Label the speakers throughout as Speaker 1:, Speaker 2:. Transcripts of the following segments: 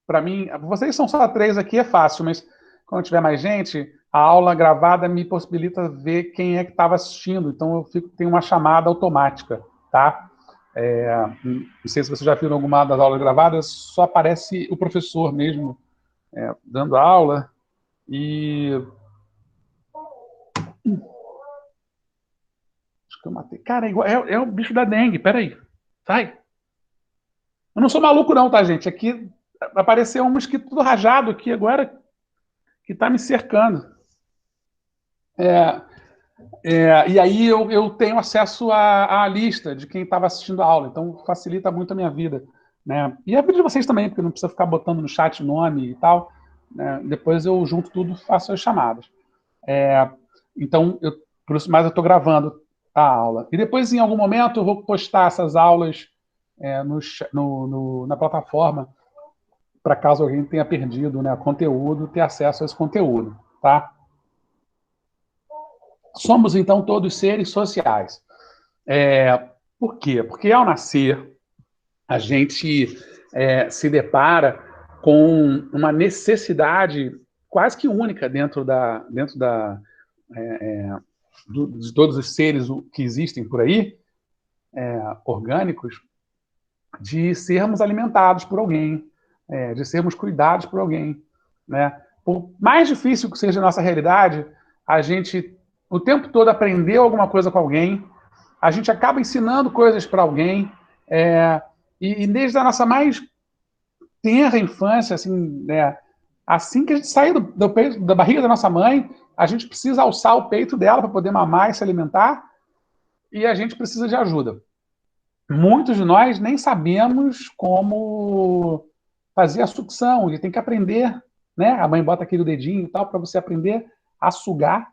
Speaker 1: para mim, vocês são só três aqui, é fácil, mas quando tiver mais gente, a aula gravada me possibilita ver quem é que estava assistindo, então tem uma chamada automática, tá? Não sei se vocês já viram alguma das aulas gravadas, só aparece o professor mesmo dando aula e... Acho que eu matei. Cara, é o bicho da dengue, peraí. Sai. Eu não sou maluco não, tá, gente? Aqui apareceu um mosquito tudo rajado aqui agora que tá me cercando. É, e aí eu tenho acesso à lista de quem estava assistindo a aula, então facilita muito a minha vida, né? E a vida de vocês também, porque não precisa ficar botando no chat nome e tal, né? Depois eu junto tudo, faço as chamadas. Então, por isso mais eu estou gravando a aula. E depois, em algum momento, eu vou postar essas aulas na plataforma, para caso alguém tenha perdido, né, conteúdo, ter acesso a esse conteúdo, tá? Somos, então, todos seres sociais. Por quê? Porque ao nascer, a gente se depara com uma necessidade quase que única de todos os seres que existem por aí, orgânicos, de sermos alimentados por alguém, de sermos cuidados por alguém, né? Por mais difícil que seja a nossa realidade, a gente o tempo todo aprendeu alguma coisa com alguém, a gente acaba ensinando coisas para alguém, e desde a nossa mais tenra infância, assim, né, assim que a gente sai do peito, da barriga da nossa mãe, a gente precisa alçar o peito dela para poder mamar e se alimentar, e a gente precisa de ajuda. Muitos de nós nem sabemos como fazer a sucção, ele tem que aprender, né? A mãe bota aquele dedinho e tal para você aprender a sugar,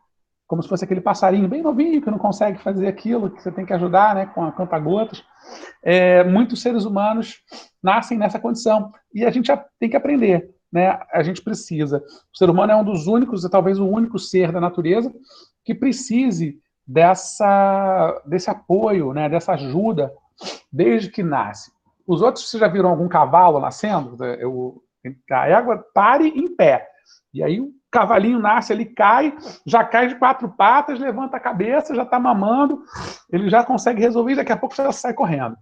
Speaker 1: como se fosse aquele passarinho bem novinho que não consegue fazer aquilo, que você tem que ajudar, né, com a conta-gotas. Muitos seres humanos nascem nessa condição e a gente já tem que aprender, né? A gente precisa. O ser humano é um dos únicos, talvez o único ser da natureza que precise desse apoio, né, dessa ajuda desde que nasce. Os outros, vocês já viram algum cavalo nascendo? A égua pare em pé. E aí o cavalinho nasce, ele cai, já cai de quatro patas, levanta a cabeça, já está mamando, ele já consegue resolver e daqui a pouco já sai correndo.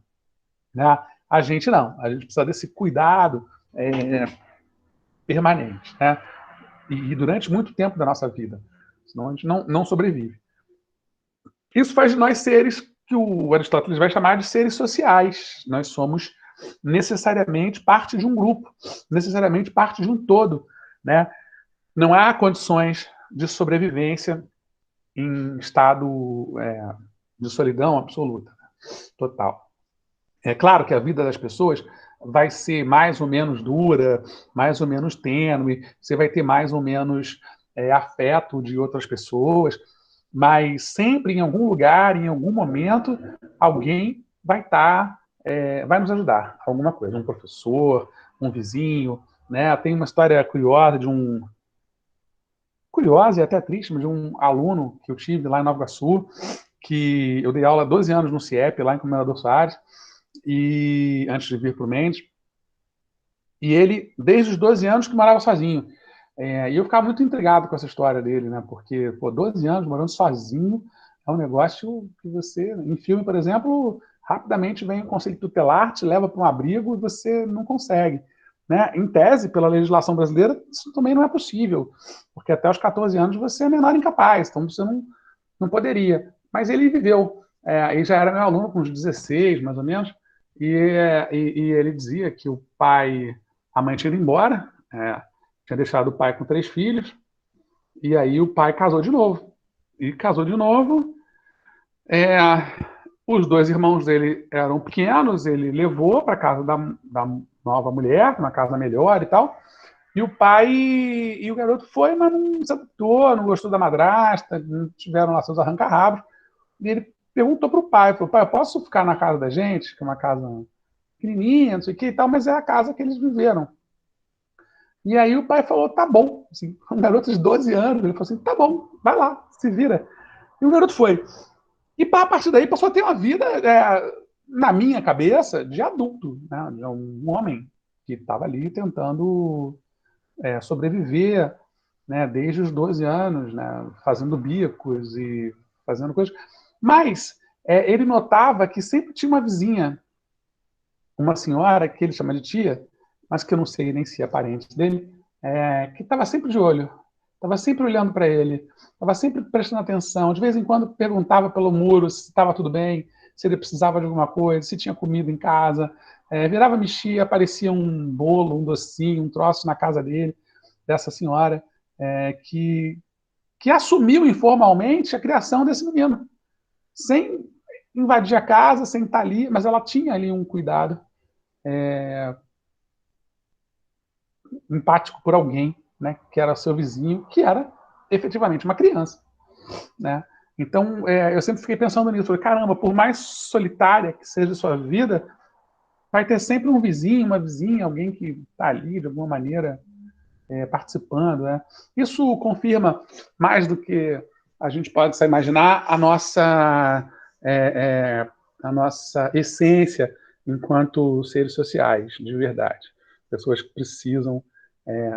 Speaker 1: Né? A gente não, a gente precisa desse cuidado permanente, né? E durante muito tempo da nossa vida, senão a gente não sobrevive. Isso faz de nós seres que o Aristóteles vai chamar de seres sociais. Nós somos necessariamente parte de um grupo, necessariamente parte de um todo, né? Não há condições de sobrevivência em estado de solidão absoluta, total. É claro que a vida das pessoas vai ser mais ou menos dura, mais ou menos tênue, você vai ter mais ou menos afeto de outras pessoas, mas sempre em algum lugar, em algum momento, alguém vai vai nos ajudar, alguma coisa, um professor, um vizinho, né? Tem uma história curiosa curiosa e até triste, mas de um aluno que eu tive lá em Nova Iguaçu, que eu dei aula há 12 anos no CIEP, lá em Comendador Soares, e antes de vir para o Mendes, e ele, desde os 12 anos, que morava sozinho. E eu ficava muito intrigado com essa história dele, né? Porque, 12 anos morando sozinho é um negócio que você, em filme, por exemplo, rapidamente vem o conselho tutelar, te leva para um abrigo e você não consegue. Né? Em tese, pela legislação brasileira, isso também não é possível, porque até os 14 anos você é menor incapaz, então você não poderia. Mas ele viveu, ele já era meu aluno com uns 16, mais ou menos, e ele dizia que a mãe tinha ido embora, tinha deixado o pai com 3 filhos, e aí o pai casou de novo. E casou de novo. É, os dois irmãos dele eram pequenos, ele levou para casa da nova mulher, uma casa melhor e tal. E o pai e o garoto foi, mas não se adaptou, não gostou da madrasta, não tiveram lá seus arranca-rabos. E ele perguntou para o pai, falou, pai, eu posso ficar na casa da gente, que é uma casa pequenininha, não sei o que e tal, mas é a casa que eles viveram. E aí o pai falou, tá bom. Assim, um garoto de 12 anos, ele falou assim, tá bom, vai lá, se vira. E o garoto foi. E a partir daí passou a ter uma vida, na minha cabeça, de adulto, né? De um homem que estava ali tentando sobreviver, né, desde os 12 anos, né, fazendo bicos e fazendo coisas. Mas ele notava que sempre tinha uma vizinha, uma senhora, que ele chama de tia, mas que eu não sei nem se é parente dele, que estava sempre de olho, estava sempre olhando para ele, estava sempre prestando atenção, de vez em quando perguntava pelo muro se estava tudo bem, se ele precisava de alguma coisa, se tinha comida em casa, virava, mexia, aparecia um bolo, um docinho, um troço na casa dele, dessa senhora, que assumiu informalmente a criação desse menino, sem invadir a casa, sem estar ali, mas ela tinha ali um cuidado empático por alguém, né, que era seu vizinho, que era efetivamente uma criança, né? Então, eu sempre fiquei pensando nisso. Falei, caramba, por mais solitária que seja a sua vida, vai ter sempre um vizinho, uma vizinha, alguém que está ali, de alguma maneira, participando, né? Isso confirma, mais do que a gente pode só imaginar, a nossa essência enquanto seres sociais, de verdade. Pessoas que precisam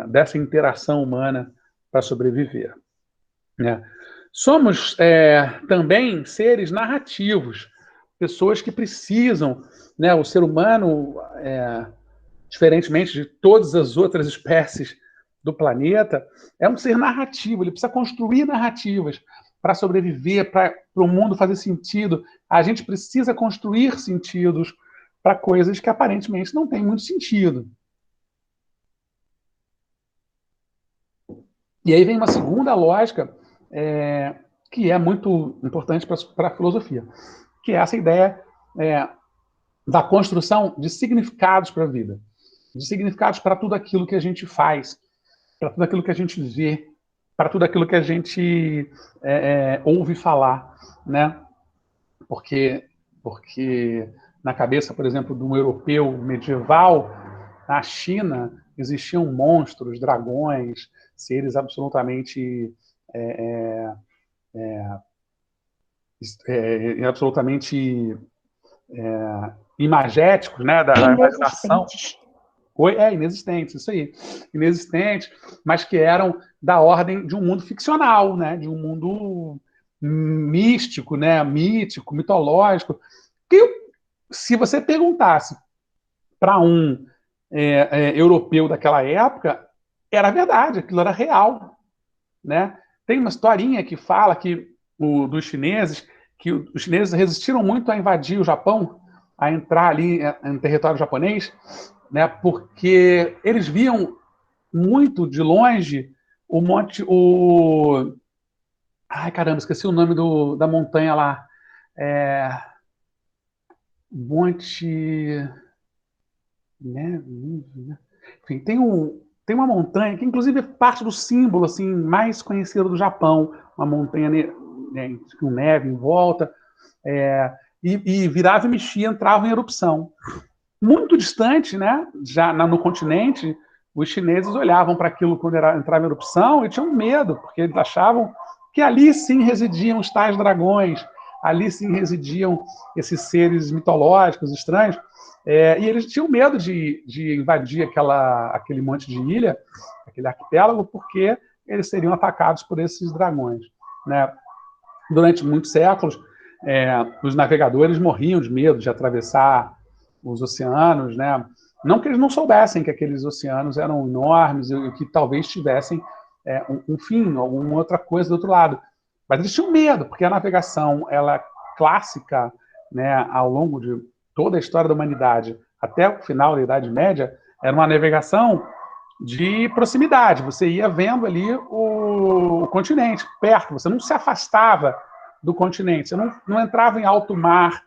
Speaker 1: dessa interação humana para sobreviver, né? Somos também seres narrativos, pessoas que precisam, né? O ser humano, diferentemente de todas as outras espécies do planeta, é um ser narrativo, ele precisa construir narrativas para sobreviver, para o mundo fazer sentido. A gente precisa construir sentidos para coisas que aparentemente não têm muito sentido. E aí vem uma segunda lógica que é muito importante para a filosofia, que é essa ideia da construção de significados para a vida, de significados para tudo aquilo que a gente faz, para tudo aquilo que a gente vê, para tudo aquilo que a gente ouve falar, né? Porque na cabeça, por exemplo, de um europeu medieval, na China existiam monstros, dragões, seres absolutamente absolutamente imagéticos, né, da imaginação. Inexistentes, isso aí. Inexistentes, mas que eram da ordem de um mundo ficcional, né, de um mundo místico, né, mítico, mitológico, que se você perguntasse para um europeu daquela época, era verdade, aquilo era real, né? Tem uma historinha que fala dos chineses, que os chineses resistiram muito a invadir o Japão, a entrar ali em território japonês, né? Porque eles viam muito de longe o monte, ai caramba, esqueci o nome da montanha lá, Monte, né? Enfim, tem uma montanha que, inclusive, é parte do símbolo assim, mais conhecido do Japão, uma montanha, né, com neve em volta, e virava e mexia, entrava em erupção. Muito distante, né, já no continente, os chineses olhavam para aquilo quando entrava em erupção e tinham medo, porque eles achavam que ali sim residiam os tais dragões, ali sim residiam esses seres mitológicos, estranhos, e eles tinham medo de invadir aquele monte de ilha, aquele arquipélago, porque eles seriam atacados por esses dragões, né? Durante muitos séculos, os navegadores morriam de medo de atravessar os oceanos, né? Não que eles não soubessem que aqueles oceanos eram enormes e que talvez tivessem um fim, alguma outra coisa do outro lado. Mas eles tinham medo, porque a navegação, ela clássica, né, ao longo de toda a história da humanidade, até o final da Idade Média, era uma navegação de proximidade. Você ia vendo ali o continente, perto. Você não se afastava do continente. Você não entrava em alto mar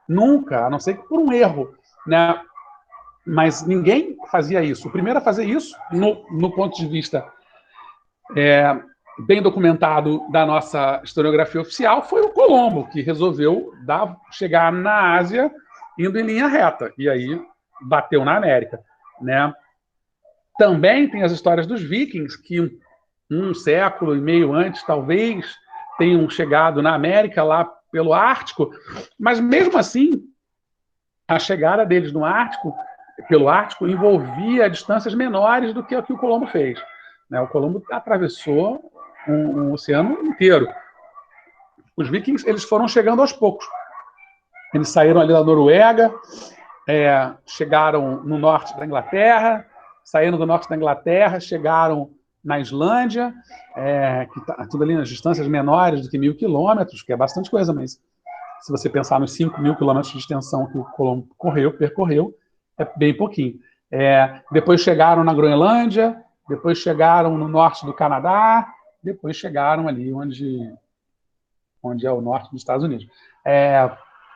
Speaker 1: nunca, a não ser que por um erro, né? Mas ninguém fazia isso. O primeiro a fazer isso, no ponto de vista bem documentado da nossa historiografia oficial, foi o Colombo, que resolveu chegar na Ásia indo em linha reta. E aí bateu na América, né? Também tem as histórias dos vikings, que um século e meio antes, talvez, tenham chegado na América, lá pelo Ártico, mas mesmo assim, a chegada deles no Ártico pelo Ártico envolvia distâncias menores do que o Colombo fez. Né? O Colombo atravessou um oceano inteiro. Os vikings eles foram chegando aos poucos. Eles saíram ali da Noruega, chegaram no norte da Inglaterra, saíram do norte da Inglaterra, chegaram na Islândia, que tá tudo ali nas distâncias menores do que 1.000 quilômetros, que é bastante coisa, mas se você pensar nos 5.000 quilômetros de extensão que o Colombo percorreu, é bem pouquinho. Depois chegaram na Groenlândia, depois chegaram no norte do Canadá, depois chegaram ali onde é o norte dos Estados Unidos.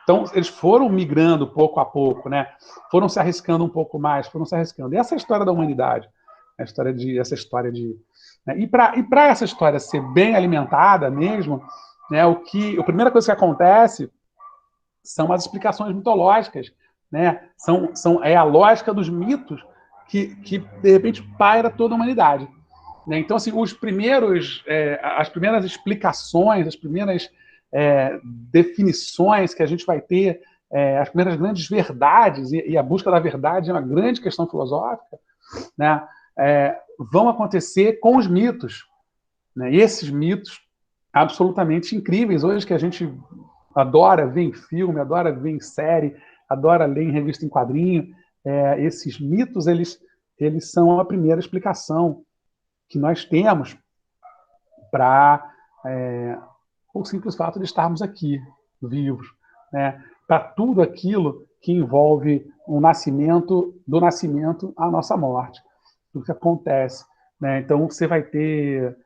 Speaker 1: Então, eles foram migrando pouco a pouco, né? Foram se arriscando um pouco mais, foram se arriscando. E essa é a história da humanidade. Essa história de... Né? E para essa história ser bem alimentada mesmo, né, a primeira coisa que acontece são as explicações mitológicas, né? É a lógica dos mitos que de repente, paira toda a humanidade. Né? Então, assim, as primeiras explicações, as primeiras definições que a gente vai ter, as primeiras grandes verdades, e a busca da verdade é uma grande questão filosófica, né? Vão acontecer com os mitos. Né? E esses mitos absolutamente incríveis, hoje que a gente adora ver em filme, adora ver em série, adora ler em revista em quadrinho, esses mitos, eles são a primeira explicação que nós temos para o simples fato de estarmos aqui, vivos, né? Para tudo aquilo que envolve do nascimento à nossa morte, tudo que acontece. Né? Então, você vai ter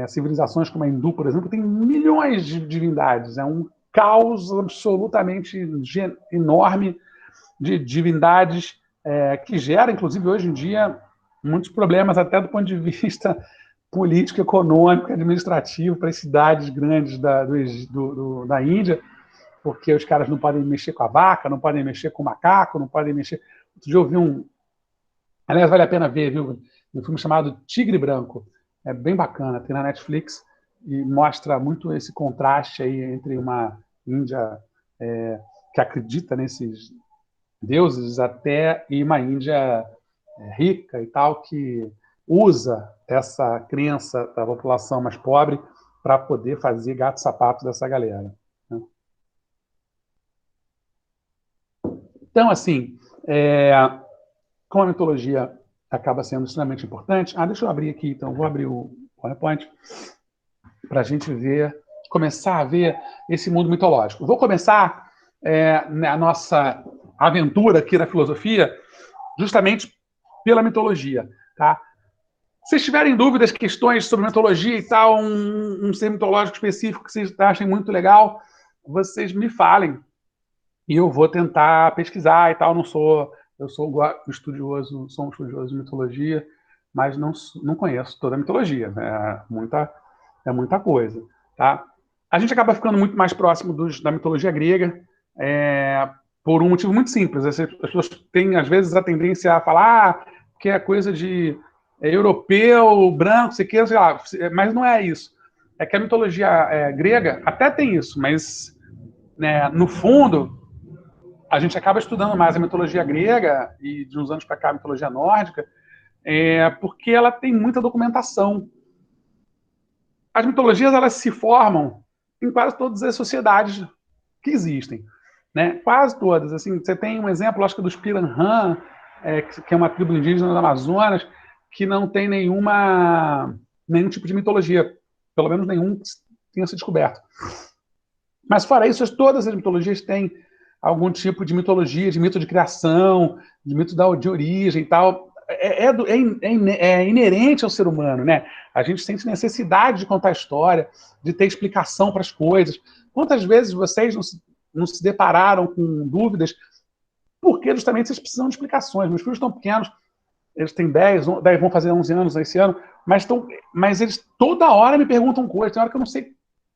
Speaker 1: civilizações como a hindu, por exemplo, que tem milhões de divindades, é um caos absolutamente enorme de divindades que gera, inclusive, hoje em dia, muitos problemas, até do ponto de vista político, econômico, administrativo, para as cidades grandes da Índia, porque os caras não podem mexer com a vaca, não podem mexer com o macaco, não podem mexer... Outro dia eu vi aliás, vale a pena ver, viu? Um filme chamado Tigre Branco. É bem bacana, tem na Netflix e mostra muito esse contraste aí entre uma Índia que acredita nesses deuses e uma Índia rica e tal, que usa essa crença da população mais pobre para poder fazer gato-sapato dessa galera. Né? Então, assim, como a mitologia acaba sendo extremamente importante... deixa eu abrir aqui, então, vou abrir o PowerPoint para a gente começar a ver esse mundo mitológico. Vou começar a nossa aventura aqui na filosofia justamente pela mitologia, tá? Se tiverem dúvidas, questões sobre mitologia e tal, um ser mitológico específico que vocês achem muito legal, vocês me falem e eu vou tentar pesquisar e tal. Eu sou um estudioso de mitologia, mas não conheço toda a mitologia, é muita coisa, tá? A gente acaba ficando muito mais próximo da mitologia grega, por um motivo muito simples. As pessoas têm, às vezes, a tendência a falar que é coisa de europeu, branco, sei lá, mas não é isso. É que a mitologia grega até tem isso, mas, né, no fundo, a gente acaba estudando mais a mitologia grega e, de uns anos para cá, a mitologia nórdica, porque ela tem muita documentação. As mitologias, elas se formam em quase todas as sociedades que existem. Né? Quase todas. Assim, você tem um exemplo, acho que dos Piranhã, que é uma tribo indígena do Amazonas, que não tem nenhum tipo de mitologia, pelo menos nenhum que tenha se descoberto. Mas fora isso, todas as mitologias têm algum tipo de mitologia, de mito de criação, de mito de origem e tal. É inerente ao ser humano, né? A gente sente necessidade de contar história, de ter explicação para as coisas. Quantas vezes vocês não se depararam com dúvidas porque justamente vocês precisam de explicações? Meus filhos estão pequenos, eles têm 10 vão fazer 11 anos esse ano, mas eles toda hora me perguntam coisas. Tem hora que eu não sei o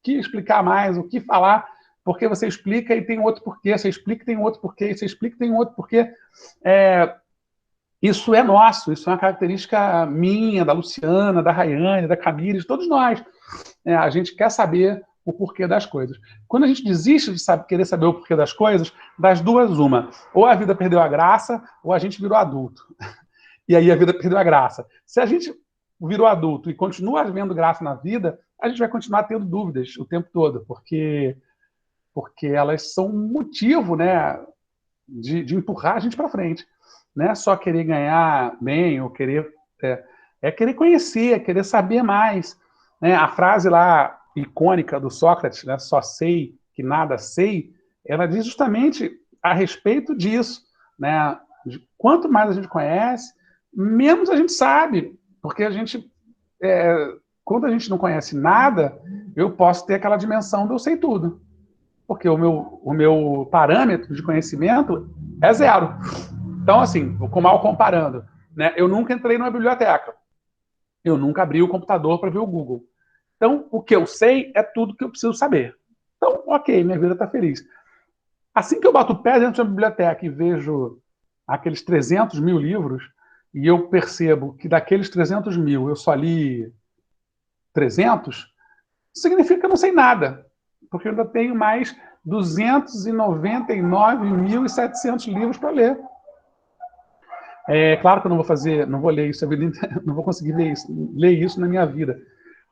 Speaker 1: que explicar mais, o que falar, porque você explica e tem outro porquê, você explica e tem outro porquê, você explica e tem outro porquê. Isso é nosso, isso é uma característica minha, da Luciana, da Rayane, da Camille, de todos nós. A gente quer saber o porquê das coisas. Quando a gente desiste de querer saber o porquê das coisas, das duas, uma. Ou a vida perdeu a graça, ou a gente virou adulto. E aí a vida perdeu a graça. Se a gente virou adulto e continua vendo graça na vida, a gente vai continuar tendo dúvidas o tempo todo, porque elas são um motivo, né, de empurrar a gente para frente. Não é só querer ganhar bem ou querer... É querer conhecer, é querer saber mais. Né? A frase lá icônica do Sócrates, né, só sei que nada sei, ela diz justamente a respeito disso. Né? Quanto mais a gente conhece, menos a gente sabe. Porque a gente... quando a gente não conhece nada, eu posso ter aquela dimensão do eu sei tudo. Porque o meu parâmetro de conhecimento é zero. Então, assim, mal comparando, né? Eu nunca entrei numa biblioteca. Eu nunca abri o computador para ver o Google. Então, o que eu sei é tudo que eu preciso saber. Então, ok, minha vida está feliz. Assim que eu boto o pé dentro de uma biblioteca e vejo aqueles 300 mil livros, e eu percebo que daqueles 300 mil eu só li 300, significa que eu não sei nada. Porque eu ainda tenho mais 299.700 livros para ler. É claro que eu não vou ler isso a vida inteira, não vou conseguir ler isso na minha vida.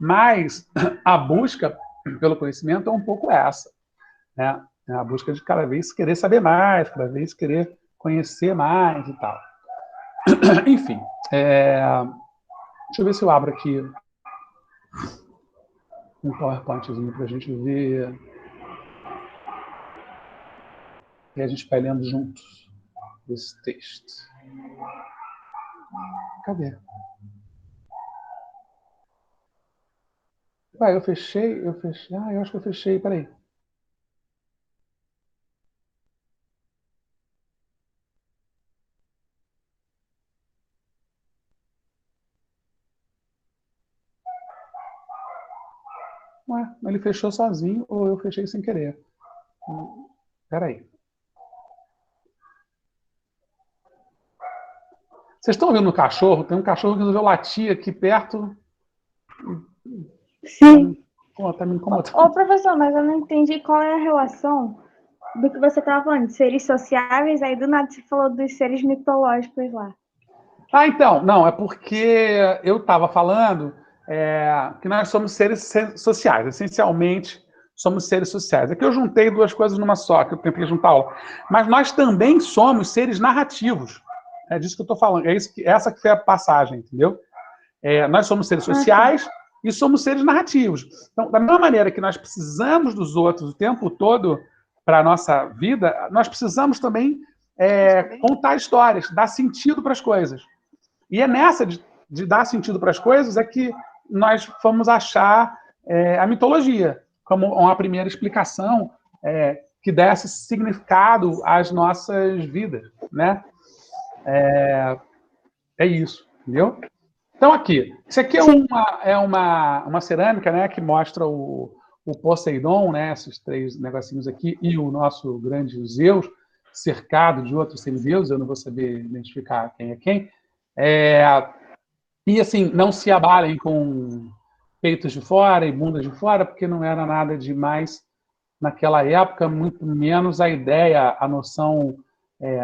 Speaker 1: Mas a busca pelo conhecimento é um pouco essa. Né? É a busca de cada vez querer saber mais, cada vez querer conhecer mais e tal. Enfim, deixa eu ver se eu abro aqui um PowerPointzinho para a gente ver. E a gente vai lendo juntos esse texto. Cadê? Eu fechei. Eu acho que eu fechei, peraí. Ué, ele fechou sozinho ou eu fechei sem querer? Peraí. Vocês estão ouvindo o cachorro? Tem um cachorro que resolveu latir aqui perto.
Speaker 2: Sim.
Speaker 1: Tá me incomodando.
Speaker 2: Ô, professor, mas eu não entendi qual é a relação do que você estava falando, de seres sociáveis, aí do nada você falou dos seres mitológicos lá.
Speaker 1: Então, não, é porque eu estava falando que nós somos seres sociais, essencialmente somos seres sociais. Aqui eu juntei duas coisas numa só, que eu tentei juntar aula. Mas nós também somos seres narrativos. É disso que eu estou falando. Essa que foi a passagem, entendeu? Nós somos seres sociais e somos seres narrativos. Então, da mesma maneira que nós precisamos dos outros o tempo todo para a nossa vida, nós precisamos também contar histórias, dar sentido para as coisas. E é nessa de dar sentido para as coisas é que nós fomos achar a mitologia como uma primeira explicação que desse significado às nossas vidas, né? É isso, entendeu? Então, aqui, isso aqui é uma cerâmica, né, que mostra o Poseidon, né, esses três negocinhos aqui, e o nosso grande Zeus, cercado de outros semideuses, eu não vou saber identificar quem é quem. E, assim, não se abalem com peitos de fora e bundas de fora, porque não era nada demais naquela época, muito menos a ideia, a noção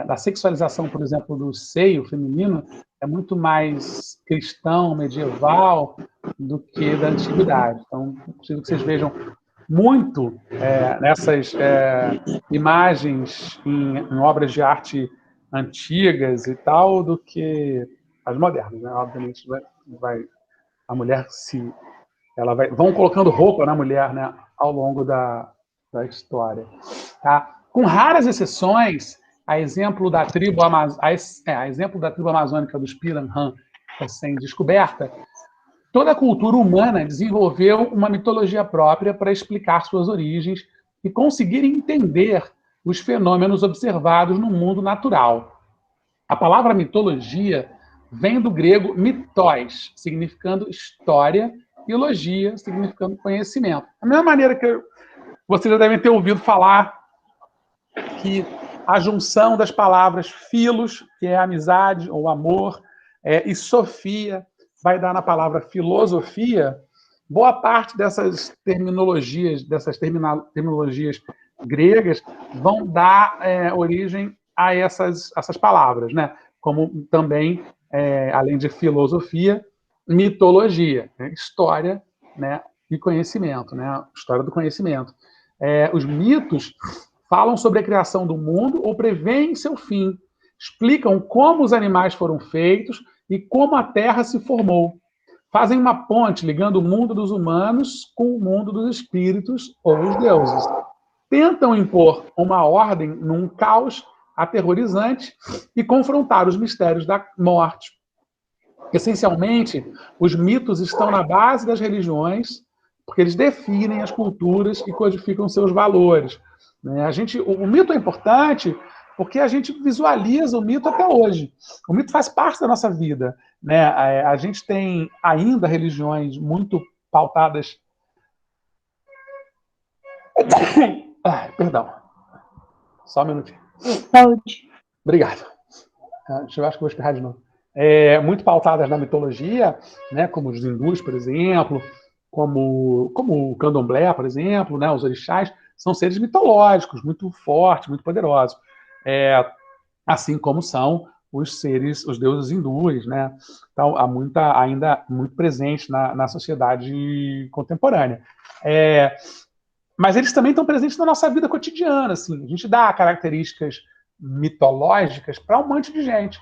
Speaker 1: da sexualização, por exemplo, do seio feminino, é muito mais cristão, medieval, do que da antiguidade. Então, é possível que vocês vejam muito nessas imagens em obras de arte antigas e tal, do que as modernas. Né? Obviamente, a mulher vão colocando roupa na mulher, né, ao longo da história. Tá? Com raras exceções, a exemplo da tribo amazônica dos Piranhã, recém-descoberta, toda a cultura humana desenvolveu uma mitologia própria para explicar suas origens e conseguir entender os fenômenos observados no mundo natural. A palavra mitologia vem do grego mitos, significando história, e logia, significando conhecimento. Da mesma maneira que vocês já devem ter ouvido falar que a junção das palavras filos, que é amizade ou amor, e sofia, vai dar na palavra filosofia, boa parte dessas terminologias gregas vão dar origem a essas palavras, né? Como também, além de filosofia, mitologia, né? História, né? E conhecimento, né? História do conhecimento. Os mitos falam sobre a criação do mundo ou preveem seu fim, explicam como os animais foram feitos e como a Terra se formou. Fazem uma ponte ligando o mundo dos humanos com o mundo dos espíritos ou os deuses. Tentam impor uma ordem num caos aterrorizante e confrontar os mistérios da morte. Essencialmente, os mitos estão na base das religiões, porque eles definem as culturas e codificam seus valores. Né? O mito é importante porque a gente visualiza o mito até hoje. O mito faz parte da nossa vida. Né? A gente tem ainda religiões muito pautadas. Perdão. Só um minutinho.
Speaker 2: Saúde.
Speaker 1: Obrigado. Eu acho que vou espirrar de novo. Muito pautadas na mitologia, né, como os hindus, por exemplo, como o candomblé, por exemplo, né, os orixás, são seres mitológicos, muito fortes, muito poderosos. Assim como são os deuses hindus, né? Então, há ainda muito presente na sociedade contemporânea. Mas eles também estão presentes na nossa vida cotidiana, assim. A gente dá características mitológicas para um monte de gente,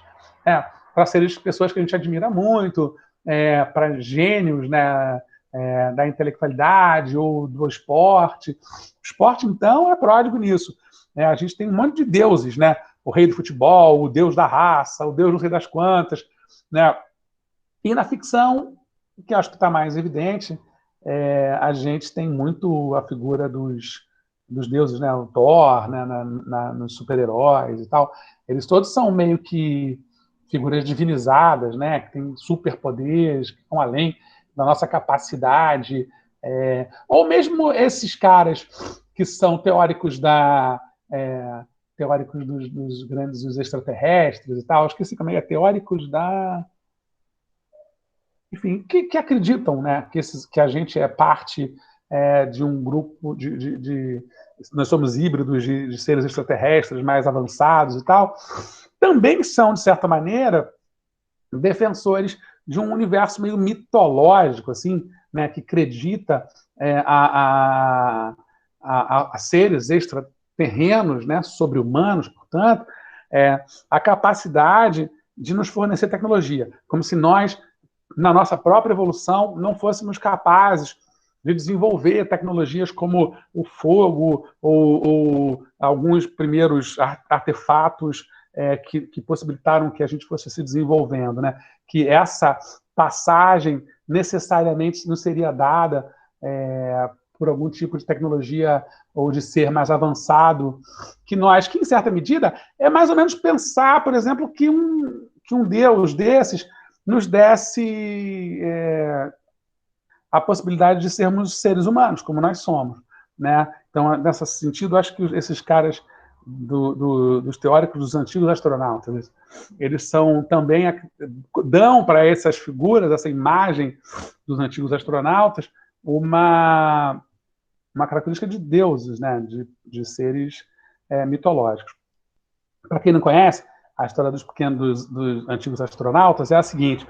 Speaker 1: para seres pessoas que a gente admira muito, para gênios, né, da intelectualidade ou do esporte. O esporte, então, é pródigo nisso. A gente tem um monte de deuses, né? O rei do futebol, o deus da raça, o deus não sei das quantas, né? E na ficção, que acho que está mais evidente, a gente tem muito a figura dos deuses, né? O Thor, né? Nos super-heróis e tal. Eles todos são meio que figuras divinizadas, né? Que têm superpoderes, que vão além da nossa capacidade. Ou mesmo esses caras que são teóricos teóricos dos grandes dos extraterrestres e tal. Esqueci como teóricos da... Enfim, que acreditam, né, que a gente é parte de um grupo nós somos híbridos de seres extraterrestres mais avançados e tal, também são, de certa maneira, defensores de um universo meio mitológico, assim, né, que acredita a seres extraterrenos, né, sobre-humanos, portanto, a capacidade de nos fornecer tecnologia, como se nós, na nossa própria evolução, não fôssemos capazes de desenvolver tecnologias como o fogo ou alguns primeiros artefatos que possibilitaram que a gente fosse se desenvolvendo, né? Que essa passagem necessariamente não seria dada por algum tipo de tecnologia ou de ser mais avançado que nós, que em certa medida é mais ou menos pensar, por exemplo, que um Deus desses nos desse a possibilidade de sermos seres humanos, como nós somos, né? Então, nesse sentido, acho que esses caras dos teóricos dos antigos astronautas, eles também dão para essas figuras, essa imagem dos antigos astronautas, uma característica de deuses, né? De seres mitológicos. Para quem não conhece, a história dos antigos astronautas é a seguinte: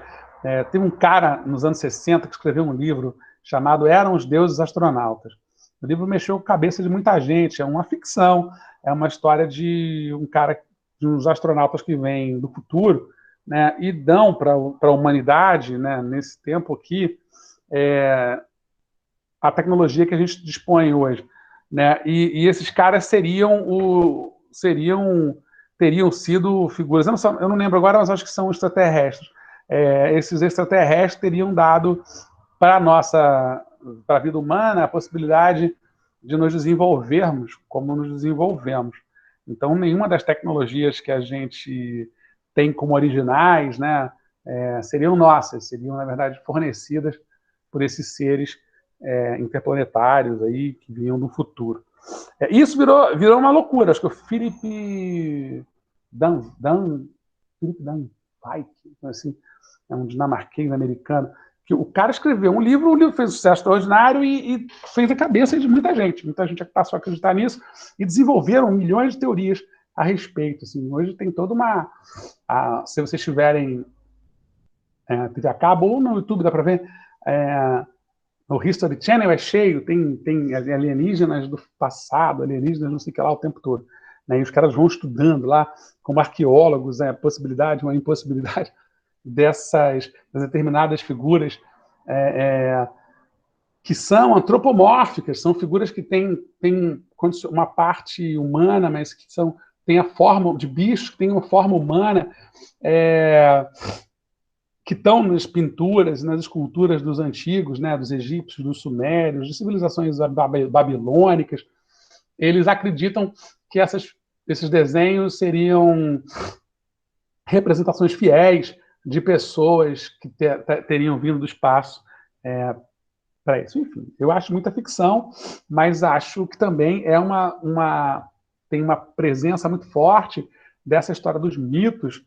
Speaker 1: tem um cara nos anos 60 que escreveu um livro chamado Eram os Deuses Astronautas. O livro mexeu com a cabeça de muita gente, é uma ficção, é uma história de uns astronautas que vêm do futuro, né, e dão para a humanidade, né, nesse tempo aqui, a tecnologia que a gente dispõe hoje. Né, e esses caras teriam sido figuras, eu não lembro agora, mas acho que são extraterrestres. Esses extraterrestres teriam dado para a vida humana a possibilidade de nos desenvolvermos como nos desenvolvemos. Então, nenhuma das tecnologias que a gente tem como originais, né, seriam nossas, seriam, na verdade, fornecidas por esses seres interplanetários aí, que vinham do futuro. Isso virou uma loucura. Acho que o Philip Dan Pike, assim, é um dinamarquês americano, que o cara escreveu um livro, o livro fez um sucesso extraordinário e fez a cabeça de muita gente. Muita gente passou a acreditar nisso e desenvolveram milhões de teorias a respeito. Assim. Hoje tem toda uma... se vocês tiverem TV a cabo ou no YouTube, dá para ver, o History Channel é cheio, tem alienígenas do passado, alienígenas não sei o que lá o tempo todo. Né? E os caras vão estudando lá, como arqueólogos, a possibilidade, uma impossibilidade dessas determinadas figuras que são antropomórficas, são figuras que têm uma parte humana, mas que têm a forma de bicho, que têm uma forma humana, que estão nas pinturas, nas esculturas dos antigos, né, dos egípcios, dos sumérios, de civilizações babilônicas. Eles acreditam que esses desenhos seriam representações fiéis de pessoas que teriam vindo do espaço para isso. Enfim, eu acho muita ficção, mas acho que também tem uma presença muito forte dessa história dos mitos,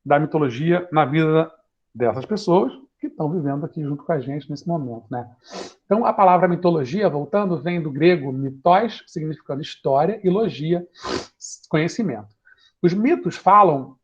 Speaker 1: da mitologia na vida dessas pessoas que estão vivendo aqui junto com a gente nesse momento, né? Então, a palavra mitologia, voltando, vem do grego mitos, significando história, e logia, conhecimento. Os mitos falam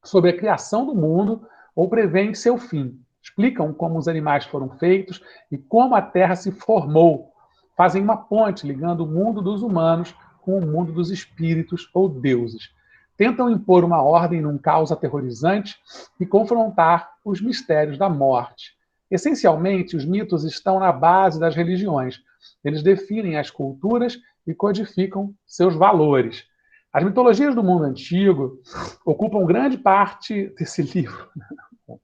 Speaker 1: sobre a criação do mundo ou preveem seu fim. Explicam como os animais foram feitos e como a Terra se formou. Fazem uma ponte ligando o mundo dos humanos com o mundo dos espíritos ou deuses. Tentam impor uma ordem num caos aterrorizante e confrontar os mistérios da morte. Essencialmente, os mitos estão na base das religiões. Eles definem as culturas e codificam seus valores. As mitologias do mundo antigo ocupam grande parte desse livro.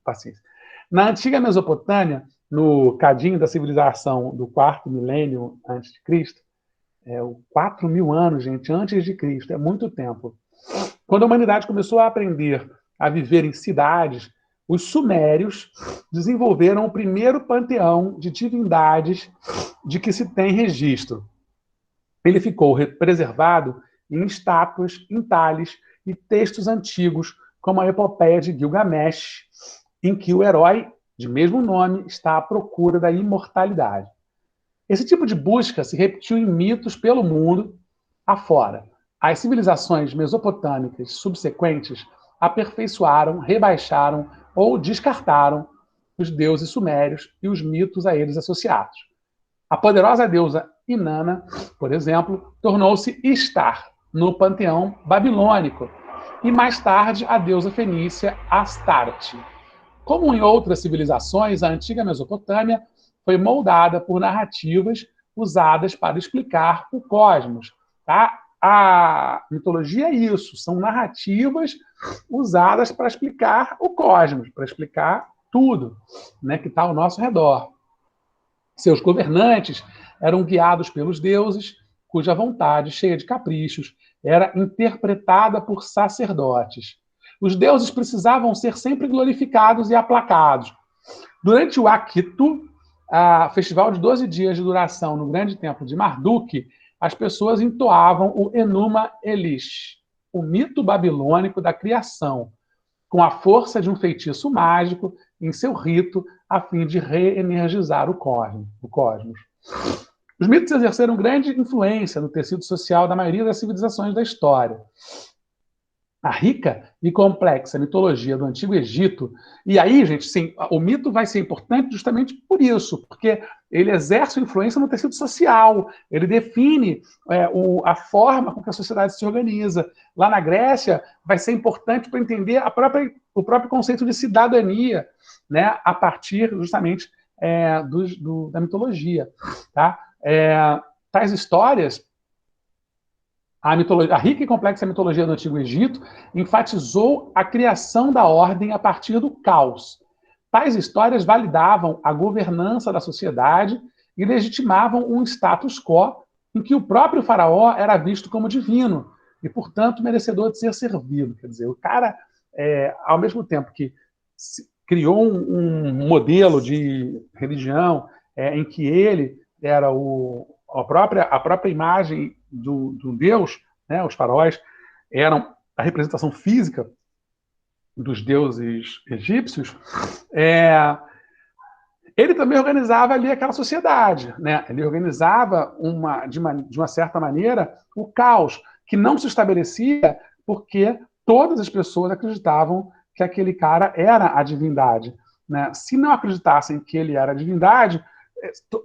Speaker 1: Paciência. Na antiga Mesopotâmia, no cadinho da civilização do 4º milênio antes de Cristo, 4.000 anos, gente, antes de Cristo, é muito tempo. Quando a humanidade começou a aprender a viver em cidades, os sumérios desenvolveram o primeiro panteão de divindades de que se tem registro. Ele ficou preservado em estátuas, entalhes e textos antigos, como a epopeia de Gilgamesh, em que o herói, de mesmo nome, está à procura da imortalidade. Esse tipo de busca se repetiu em mitos pelo mundo afora. As civilizações mesopotâmicas subsequentes aperfeiçoaram, rebaixaram ou descartaram os deuses sumérios e os mitos a eles associados. A poderosa deusa Inanna, por exemplo, tornou-se Ishtar no panteão babilônico e mais tarde a deusa fenícia Astarte. Como em outras civilizações, a antiga Mesopotâmia foi moldada por narrativas usadas para explicar o cosmos. Tá? A mitologia é isso, são narrativas usadas para explicar o cosmos, para explicar tudo, né, que está ao nosso redor. Seus governantes eram guiados pelos deuses, cuja vontade, cheia de caprichos, era interpretada por sacerdotes. Os deuses precisavam ser sempre glorificados e aplacados. Durante o Akitu, festival de 12 dias de duração no grande templo de Marduk, as pessoas entoavam o Enuma Elish, o mito babilônico da criação, com a força de um feitiço mágico em seu rito, a fim de reenergizar o cosmos. Os mitos exerceram grande influência no tecido social da maioria das civilizações da história. A rica e complexa mitologia do Antigo Egito, e aí, gente, sim, o mito vai ser importante justamente por isso, porque ele exerce influência no tecido social, ele define a forma com que a sociedade se organiza. Lá na Grécia, vai ser importante para entender o próprio conceito de cidadania, né, a partir justamente da mitologia. Tá? Tais histórias, a rica e complexa mitologia do Antigo Egito enfatizou a criação da ordem a partir do caos. Tais histórias validavam a governança da sociedade e legitimavam um status quo em que o próprio faraó era visto como divino e, portanto, merecedor de ser servido. Quer dizer, o cara, ao mesmo tempo que criou um modelo de religião em que ele era a própria imagem do Deus, né? Os faraós eram a representação física dos deuses egípcios, ele também organizava ali aquela sociedade, né? Ele organizava, de uma certa maneira, o caos, que não se estabelecia porque todas as pessoas acreditavam que aquele cara era a divindade, né? Se não acreditassem que ele era a divindade,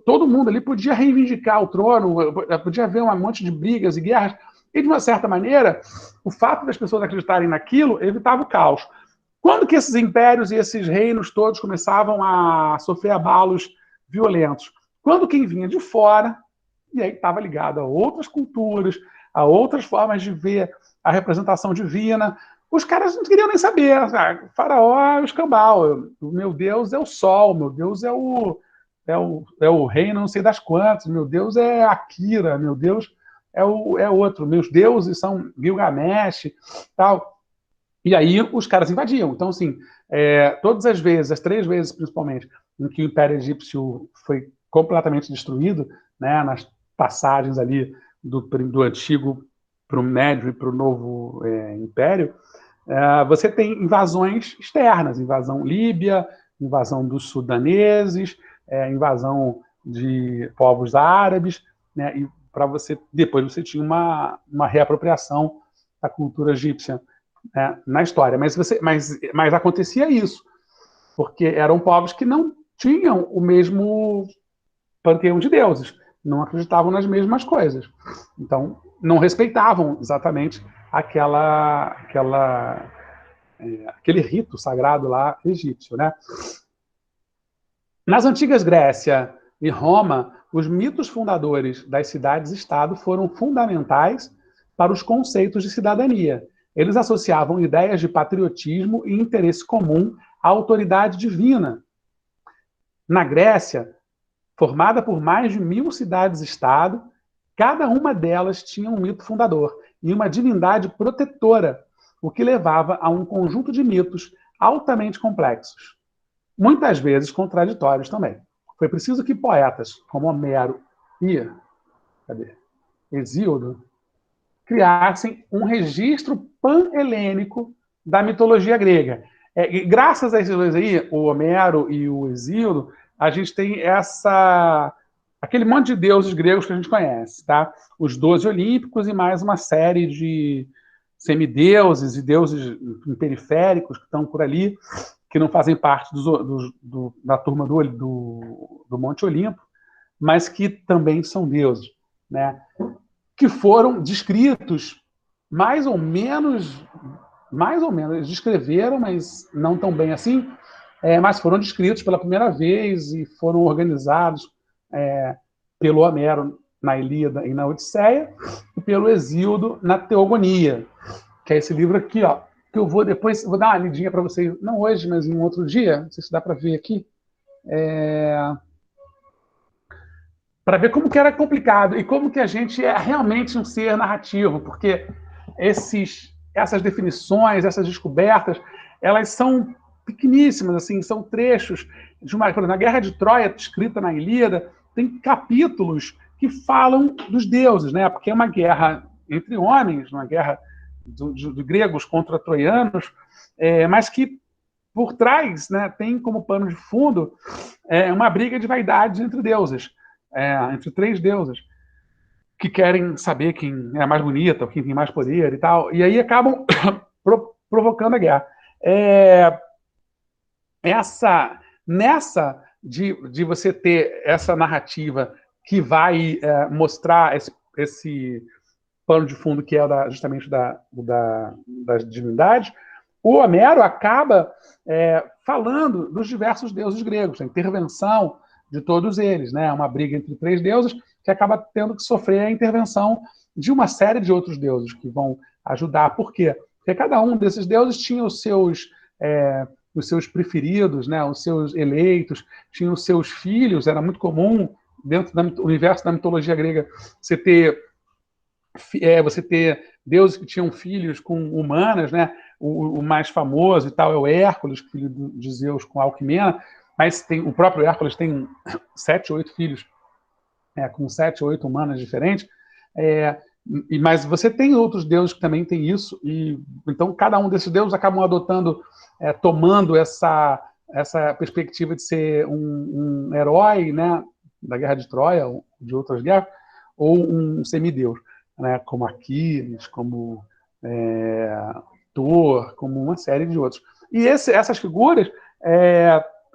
Speaker 1: todo mundo ali podia reivindicar o trono, podia haver um monte de brigas e guerras, e de uma certa maneira, o fato das pessoas acreditarem naquilo evitava o caos. Quando que esses impérios e esses reinos todos começavam a sofrer abalos violentos? Quando quem vinha de fora, e aí estava ligado a outras culturas, a outras formas de ver a representação divina, os caras não queriam nem saber. Faraó é o escambau, o meu Deus é o sol, meu Deus é o reino não sei das quantas, meu Deus é Akira, meu Deus é outro, meus deuses são Gilgamesh, tal. E aí os caras invadiam. Então, assim, todas as vezes, as 3 vezes principalmente, em que o Império Egípcio foi completamente destruído, né, nas passagens ali do antigo para o médio e para o novo Império, você tem invasões externas, invasão líbia, invasão dos sudaneses, invasão de povos árabes, né, e depois você tinha uma reapropriação da cultura egípcia, né, na história. Mas acontecia isso, porque eram povos que não tinham o mesmo panteão de deuses, não acreditavam nas mesmas coisas. Então, não respeitavam exatamente aquele rito sagrado lá egípcio, né? Nas antigas Grécia e Roma, os mitos fundadores das cidades-estado foram fundamentais para os conceitos de cidadania. Eles associavam ideias de patriotismo e interesse comum à autoridade divina. Na Grécia, formada por mais de 1000 cidades-estado, cada uma delas tinha um mito fundador e uma divindade protetora, o que levava a um conjunto de mitos altamente complexos, muitas vezes contraditórios também. Foi preciso que poetas como Homero e Hesíodo criassem um registro pan-helênico da mitologia grega. E graças a esses dois aí, o Homero e o Hesíodo, a gente tem aquele monte de deuses gregos que a gente conhece, tá? Os 12 olímpicos e mais uma série de semideuses e deuses periféricos que estão por ali, que não fazem parte da turma do Monte Olimpo, mas que também são deuses, né? Que foram descritos mais ou menos, eles descreveram, mas não tão bem assim, mas foram descritos pela primeira vez e foram organizados pelo Homero na Ilíada e na Odisseia, e pelo Hesíodo na Teogonia, que é esse livro aqui, ó, que eu vou dar uma lidinha para vocês, não hoje, mas em um outro dia, não sei se dá para ver aqui, para ver como que era complicado e como que a gente é realmente um ser narrativo, porque essas definições, essas descobertas, elas são pequeníssimas, assim, são trechos de por exemplo, na Guerra de Troia, escrita na Ilíada, tem capítulos que falam dos deuses, né? Porque é uma guerra entre homens, uma guerra de gregos contra troianos, mas que por trás, né, tem como pano de fundo uma briga de vaidades entre deuses, entre 3 deuses, que querem saber quem é mais bonita, ou quem tem mais poder e tal, e aí acabam provocando a guerra. Nessa de você ter essa narrativa que vai mostrar esse pano de fundo que é justamente da divindade, o Homero acaba falando dos diversos deuses gregos, a intervenção de todos eles, né? Uma briga entre 3 deuses que acaba tendo que sofrer a intervenção de uma série de outros deuses que vão ajudar. Por quê? Porque cada um desses deuses tinha os seus preferidos, né? Os seus eleitos, tinha os seus filhos. Era muito comum, dentro do universo da mitologia grega, você ter deuses que tinham filhos com humanas, né? O mais famoso e tal é o Hércules, filho de Zeus com Alcmena, mas o próprio Hércules tem 7 ou 8 filhos, com 7 ou 8 humanas diferentes, mas você tem outros deuses que também têm isso, e então cada um desses deuses acabam adotando, tomando essa perspectiva de ser um herói, né, da Guerra de Troia, ou de outras guerras, ou um semideus, né, como Aquiles, como Thor, como uma série de outros. E essas figuras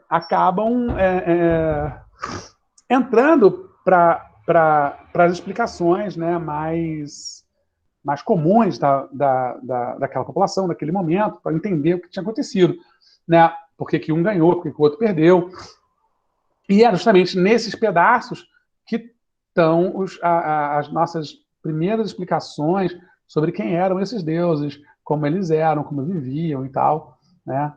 Speaker 1: acabam entrando para as explicações, né, mais comuns daquela população, daquele momento, para entender o que tinha acontecido, né? Por que um ganhou, por que o outro perdeu. E é justamente nesses pedaços que estão as nossas primeiras explicações sobre quem eram esses deuses, como eles eram, como viviam e tal, né?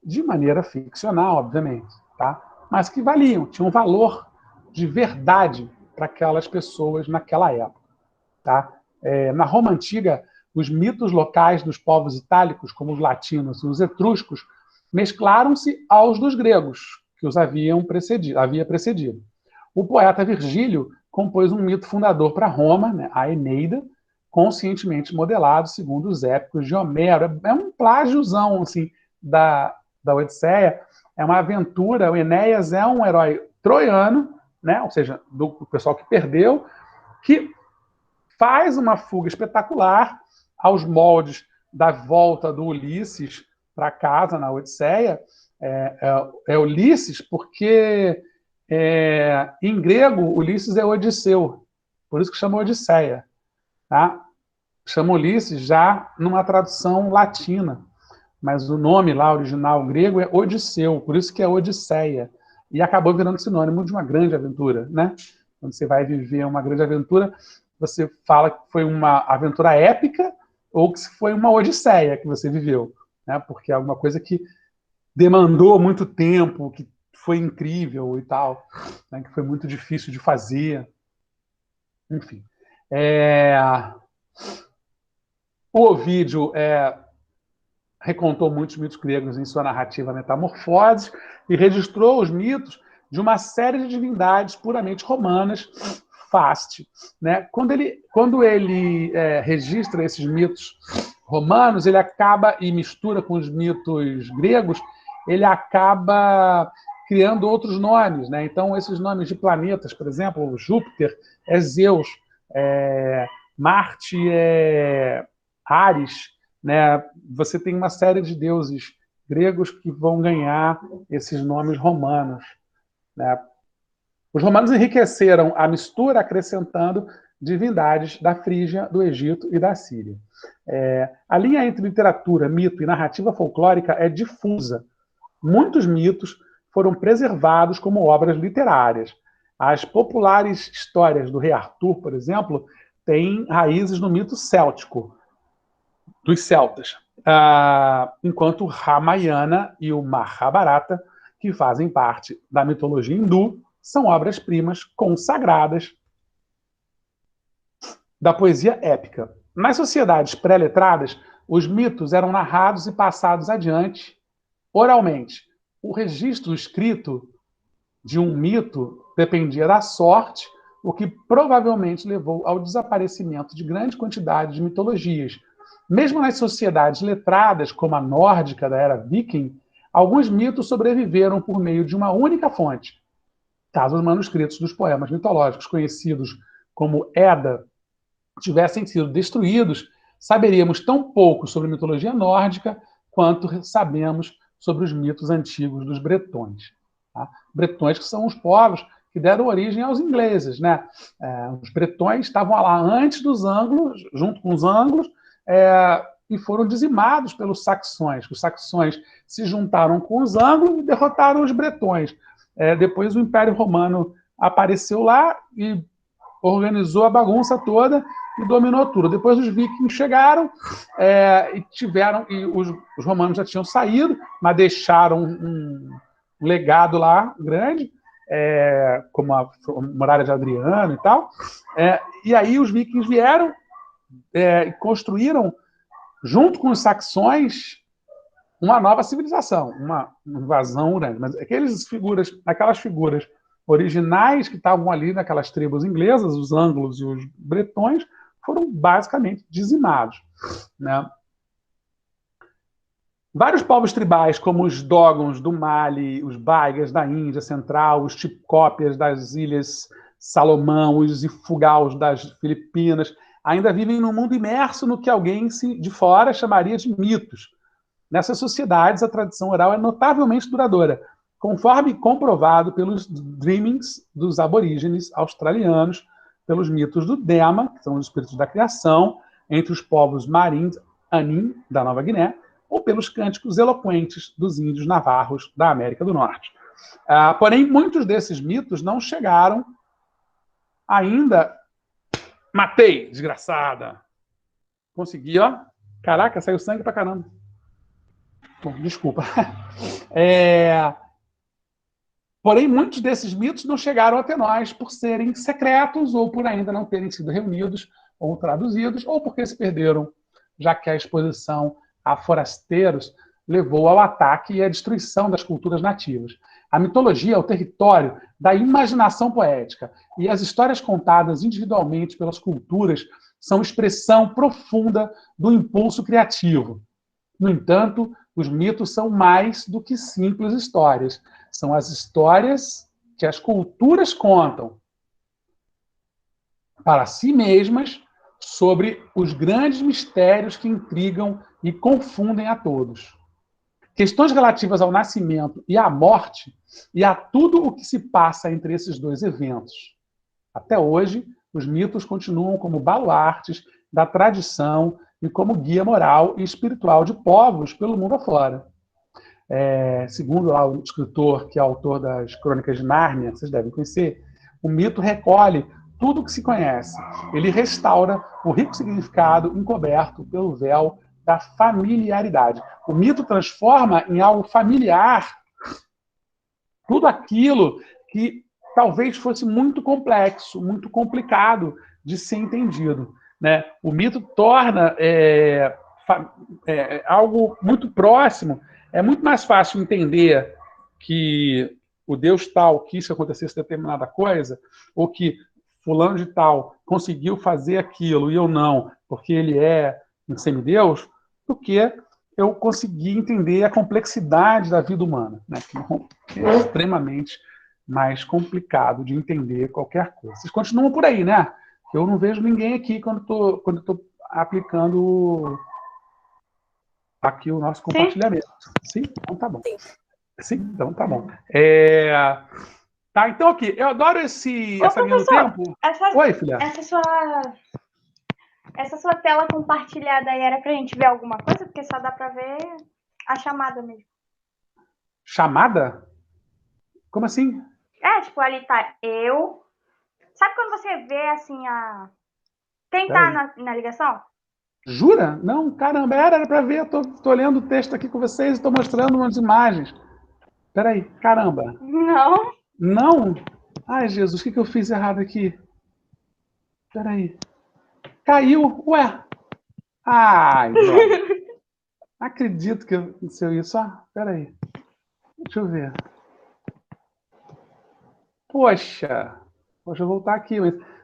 Speaker 1: De maneira ficcional, obviamente, tá? Mas que valiam, tinham um valor de verdade para aquelas pessoas naquela época, tá? Na Roma Antiga, os mitos locais dos povos itálicos, como os latinos e os etruscos, mesclaram-se aos dos gregos, que os havia precedido. O poeta Virgílio compôs um mito fundador para Roma, né, a Eneida, conscientemente modelado segundo os épicos de Homero. É um plágiozão assim, da Odisseia, é uma aventura. O Enéas é um herói troiano, né, ou seja, do pessoal que perdeu, que faz uma fuga espetacular aos moldes da volta do Ulisses para casa na Odisseia. Ulisses porque em grego Ulisses é Odisseu, por isso que chama Odisseia, tá? Chama Ulisses já numa tradução latina, mas o nome lá original grego é Odisseu, por isso que é Odisseia, e acabou virando sinônimo de uma grande aventura, né? Quando você vai viver uma grande aventura, você fala que foi uma aventura épica ou que foi uma odisseia que você viveu, né? Porque é alguma coisa que demandou muito tempo, que foi incrível e tal, né? Que foi muito difícil de fazer. Enfim. O Ovídio recontou muitos mitos gregos em sua narrativa Metamorfoses e registrou os mitos de uma série de divindades puramente romanas, Faste, né? Quando ele registra esses mitos romanos, ele acaba e mistura com os mitos gregos, ele acaba criando outros nomes, né? Então, esses nomes de planetas, por exemplo, Júpiter é Zeus, Marte é Ares, né? Você tem uma série de deuses gregos que vão ganhar esses nomes romanos, né? Os romanos enriqueceram a mistura acrescentando divindades da Frígia, do Egito e da Síria. A linha entre literatura, mito e narrativa folclórica é difusa. Muitos mitos foram preservados como obras literárias. As populares histórias do rei Arthur, por exemplo, têm raízes no mito céltico, dos celtas, enquanto o Ramayana e o Mahabharata, que fazem parte da mitologia hindu, são obras-primas consagradas da poesia épica. Nas sociedades pré-letradas, os mitos eram narrados e passados adiante oralmente. O registro escrito de um mito dependia da sorte, o que provavelmente levou ao desaparecimento de grande quantidade de mitologias. Mesmo nas sociedades letradas, como a nórdica da era viking, alguns mitos sobreviveram por meio de uma única fonte. Caso os manuscritos dos poemas mitológicos conhecidos como Edda tivessem sido destruídos, saberíamos tão pouco sobre a mitologia nórdica quanto sabemos sobre os mitos antigos dos bretões. Tá? Bretões que são os povos que deram origem aos ingleses, né? Os bretões estavam lá antes dos anglos, junto com os anglos, e foram dizimados pelos saxões. Os saxões se juntaram com os anglos e derrotaram os bretões. Depois o Império Romano apareceu lá e organizou a bagunça toda e dominou tudo. Depois os vikings chegaram e os romanos já tinham saído, mas deixaram um legado lá grande, como a muralha de Adriano e tal. E aí os vikings vieram e construíram, junto com os saxões, uma nova civilização, uma invasão grande. Mas aquelas figuras originais que estavam ali naquelas tribos inglesas, os anglos e os bretões, foram basicamente dizimados, né? Vários povos tribais, como os Dogons do Mali, os Baigas da Índia Central, os Chipcópias das Ilhas Salomão, os Ifugaos das Filipinas, ainda vivem num mundo imerso no que alguém de fora chamaria de mitos. Nessas sociedades, a tradição oral é notavelmente duradoura, conforme comprovado pelos dreamings dos aborígenes australianos, pelos mitos do Dema, que são os espíritos da criação, entre os povos Marins Anin, da Nova Guiné, ou pelos cânticos eloquentes dos índios navarros da América do Norte. Porém, muitos desses mitos não chegaram ainda... Matei, desgraçada! Consegui, ó. Caraca, saiu sangue pra caramba. Bom, desculpa. Porém, muitos desses mitos não chegaram até nós por serem secretos ou por ainda não terem sido reunidos ou traduzidos, ou porque se perderam, já que a exposição a forasteiros levou ao ataque e à destruição das culturas nativas. A mitologia é o território da imaginação poética, e as histórias contadas individualmente pelas culturas são expressão profunda do impulso criativo. No entanto, os mitos são mais do que simples histórias. São as histórias que as culturas contam para si mesmas sobre os grandes mistérios que intrigam e confundem a todos. Questões relativas ao nascimento e à morte e a tudo o que se passa entre esses dois eventos. Até hoje, os mitos continuam como baluartes da tradição e como guia moral e espiritual de povos pelo mundo afora. Segundo lá o escritor que é autor das Crônicas de Nárnia, vocês devem conhecer, o mito recolhe tudo o que se conhece. Ele restaura o rico significado encoberto pelo véu da familiaridade. O mito transforma em algo familiar tudo aquilo que talvez fosse muito complexo, muito complicado de ser entendido, né? O mito torna algo muito próximo. É muito mais fácil entender que o Deus tal quis que acontecesse determinada coisa, ou que fulano de tal conseguiu fazer aquilo e eu não, porque ele é um semideus, do que eu consegui entender a complexidade da vida humana, né? Que é extremamente mais complicado de entender qualquer coisa. Vocês continuam por aí, né? Eu não vejo ninguém aqui quando estou aplicando aqui o nosso compartilhamento. Sim? Então tá bom. Sim, então tá bom. Tá, então aqui, eu adoro essa linha do tempo. Oi, filha.
Speaker 2: Essa sua tela compartilhada aí era pra gente ver alguma coisa? Porque só dá pra ver a chamada mesmo.
Speaker 1: Chamada? Como assim?
Speaker 2: Tipo, ali tá eu. Sabe quando você vê, assim, quem tá na ligação?
Speaker 1: Jura? Não, caramba, era pra ver. Eu tô lendo o texto aqui com vocês e tô mostrando umas imagens. Peraí, caramba.
Speaker 2: Não.
Speaker 1: Não? Ai, Jesus, o que eu fiz errado aqui? Peraí. Caiu. Ué. Ai, droga. Acredito que aconteceu isso. Peraí. Deixa eu ver. Poxa, eu vou voltar aqui.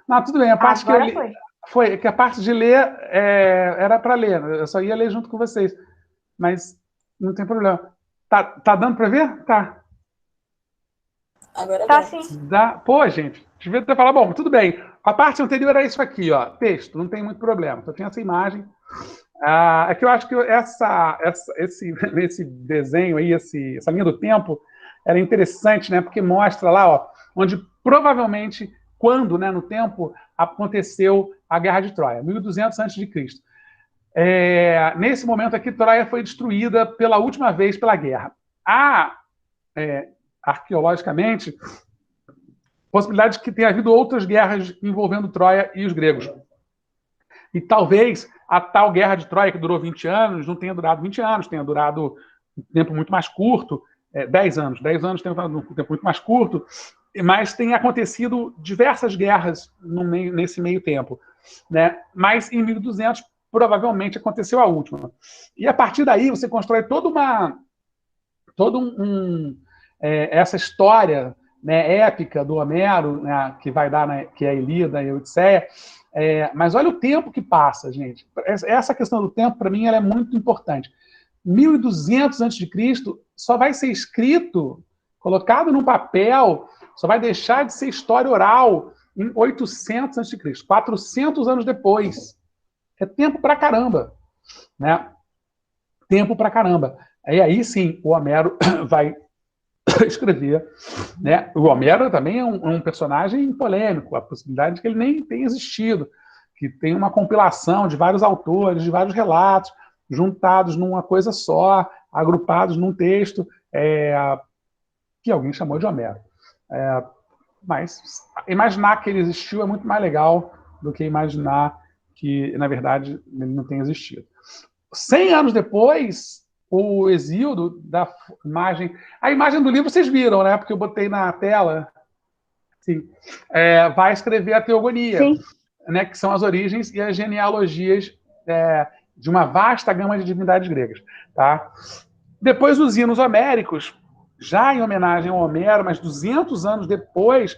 Speaker 1: Não, tudo bem. A parte
Speaker 2: agora
Speaker 1: que eu li... Foi que a parte de ler era para ler. Eu só ia ler junto com vocês. Mas não tem problema. Tá dando para ver? Tá.
Speaker 3: Agora
Speaker 2: tá sim.
Speaker 1: Pô, gente, devia ter falado, bom, tudo bem. A parte anterior era isso aqui, ó, texto, não tem muito problema. Só tinha essa imagem. É que eu acho que esse desenho aí, essa linha do tempo, era interessante, né? Porque mostra lá, ó, onde provavelmente, quando, né, no tempo, aconteceu a Guerra de Troia, 1200 a.C. Nesse momento aqui, Troia foi destruída pela última vez pela guerra. Arqueologicamente, possibilidade de que tenha havido outras guerras envolvendo Troia e os gregos. E talvez a tal guerra de Troia, que durou 20 anos, não tenha durado 20 anos, tenha durado um tempo muito mais curto, 10 anos. 10 anos tem um tempo muito mais curto, mas tem acontecido diversas guerras nesse meio tempo, né? Mas em 1200, provavelmente, aconteceu a última. E a partir daí, você constrói essa história, né, épica do Homero, né, que vai dar, né, que é a Ilíada e a Odisseia. Mas olha o tempo que passa, gente. Essa questão do tempo, para mim, ela é muito importante. 1200 a.C. só vai ser escrito, colocado num papel, só vai deixar de ser história oral em 800 a.C., 400 anos depois. É tempo pra caramba, né? Tempo pra caramba. E aí sim, o Homero vai escrever, né? O Homero também é um personagem polêmico, a possibilidade de que ele nem tenha existido, que tem uma compilação de vários autores, de vários relatos, juntados numa coisa só, agrupados num texto, que alguém chamou de Homero. Mas imaginar que ele existiu é muito mais legal do que imaginar que, na verdade, ele não tenha existido. 100 anos depois, o Hesíodo, da imagem... A imagem do livro vocês viram, né? Porque eu botei na tela. Sim. Vai escrever a Teogonia, né? Que são as origens e as genealogias de uma vasta gama de divindades gregas. Tá? Depois, os hinos homéricos, já em homenagem ao Homero, mas 200 anos depois,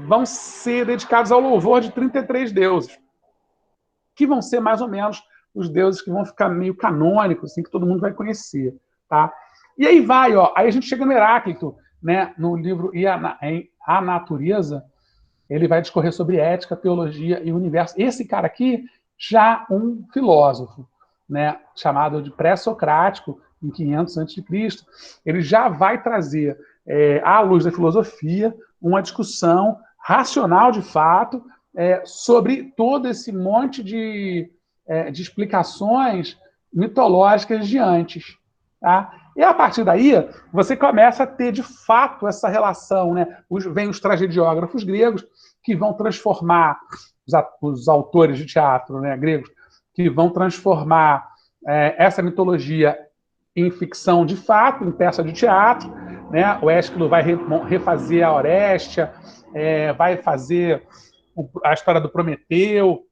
Speaker 1: vão ser dedicados ao louvor de 33 deuses, que vão ser mais ou menos os deuses que vão ficar meio canônicos, assim, que todo mundo vai conhecer. Tá? E aí vai, aí a gente chega no Heráclito, né, no livro A Natureza, ele vai discorrer sobre ética, teologia e universo. Esse cara aqui, já um filósofo, né, chamado de pré-socrático, em 500 a.C., ele já vai trazer, à luz da filosofia, uma discussão racional, de fato, sobre todo esse monte de explicações mitológicas de antes. Tá? E a partir daí, você começa a ter, de fato, essa relação. Né? Vem os tragediógrafos gregos, que vão transformar os autores de teatro, né, gregos, que vão transformar essa mitologia em ficção de fato, em peça de teatro. Né? O Ésquilo vai refazer a Orestia, vai fazer a história do Prometeu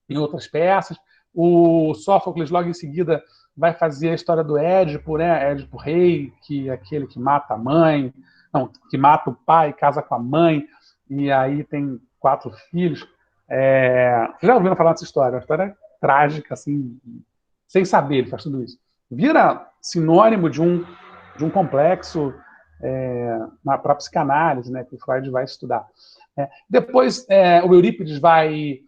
Speaker 1: em outras peças. O Sófocles, logo em seguida, vai fazer a história do Édipo, né? Édipo rei, que é aquele que mata a mãe, não, que mata o pai, casa com a mãe, e aí tem 4 filhos. Vocês já ouviram falar dessa história? Uma história trágica, assim, sem saber, ele faz tudo isso. Vira sinônimo de um complexo para a psicanálise, né, que o Freud vai estudar. Depois, o Eurípides vai